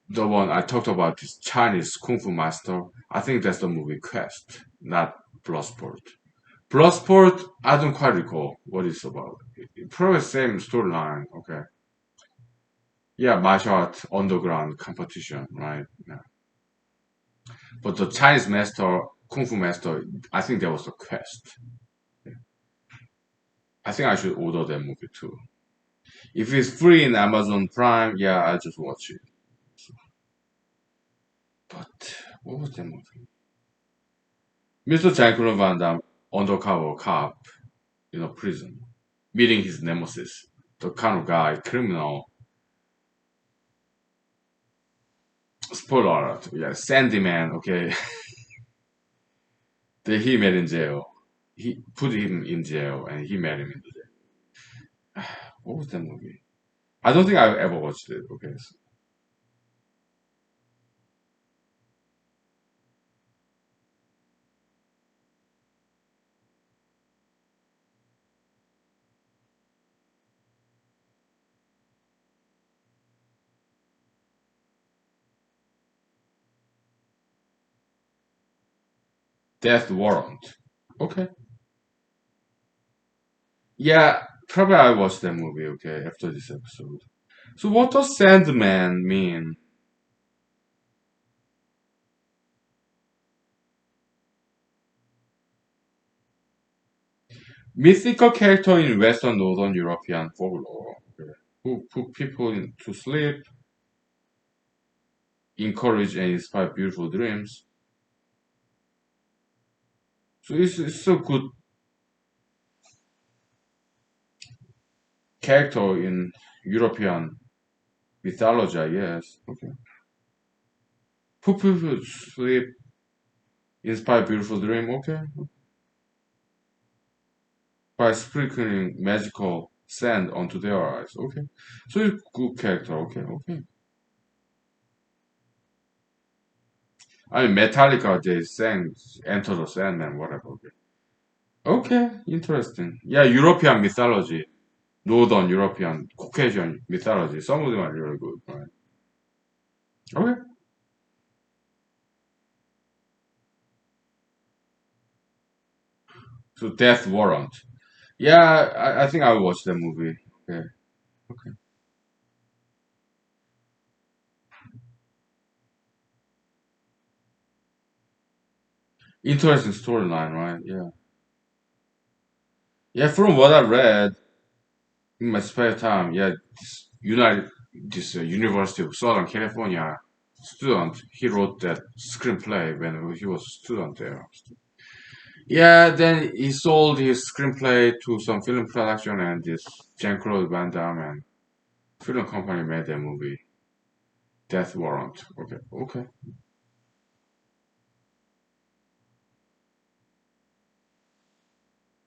the one I talked about, this Chinese Kung Fu master, I think that's the movie Quest, not Bloodsport. Bloodsport, I don't quite recall what it's about. Probably same storyline, okay. Yeah, martial art underground competition, right? Yeah. But the Chinese master, Kung Fu master, I think that was a Quest. I think I should order that movie too. If it's free in Amazon Prime, yeah, I'll just watch it. But what was that movie? Mr. Jean-Claude Van Damme, undercover cop in a prison, meeting his nemesis, the kind of guy, criminal. Spoiler alert, yeah, Sandyman, okay, that he met in jail. He put him in jail and he met him in the jail. What was that movie? I don't think I've ever watched it, okay. So Death Warrant. Okay. Yeah, probably I watched that movie, okay, after this episode. So what does Sandman mean? Mythical character in Western Northern European folklore, okay, who put people to sleep, encourage and inspire beautiful dreams. So it's a good character in European mythology, I guess. Okay. Put people to sleep, inspire beautiful dream, okay. By sprinkling magical sand onto their eyes, okay. So it's good character, okay, okay. I mean, Metallica, they sang Enter the Sandman, whatever. Okay, okay, interesting. Yeah, European mythology, Northern European, Caucasian mythology. Some of them are really good, right? Okay, so Death Warrant. Yeah, I think I'll watch that movie. Okay, okay. Interesting storyline, right? Yeah. Yeah, from what I read in my spare time, yeah, this University of Southern California student, he wrote that screenplay when he was a student there. Yeah, then he sold his screenplay to some film production, and this Jean-Claude Van Damme and film company made a movie, Death Warrant. Okay, okay.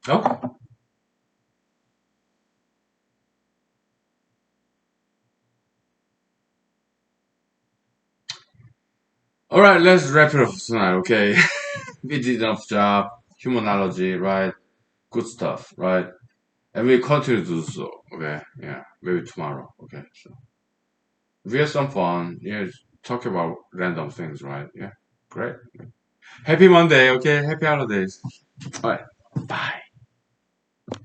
Okay. All right, let's wrap it up tonight, okay? We did enough job, humanology, right? Good stuff, right? And we continue to do so, okay? Yeah, maybe tomorrow, okay? So we have some fun, yeah, talk about random things, right? Yeah, great. Happy Monday, okay? Happy holidays. All right, bye.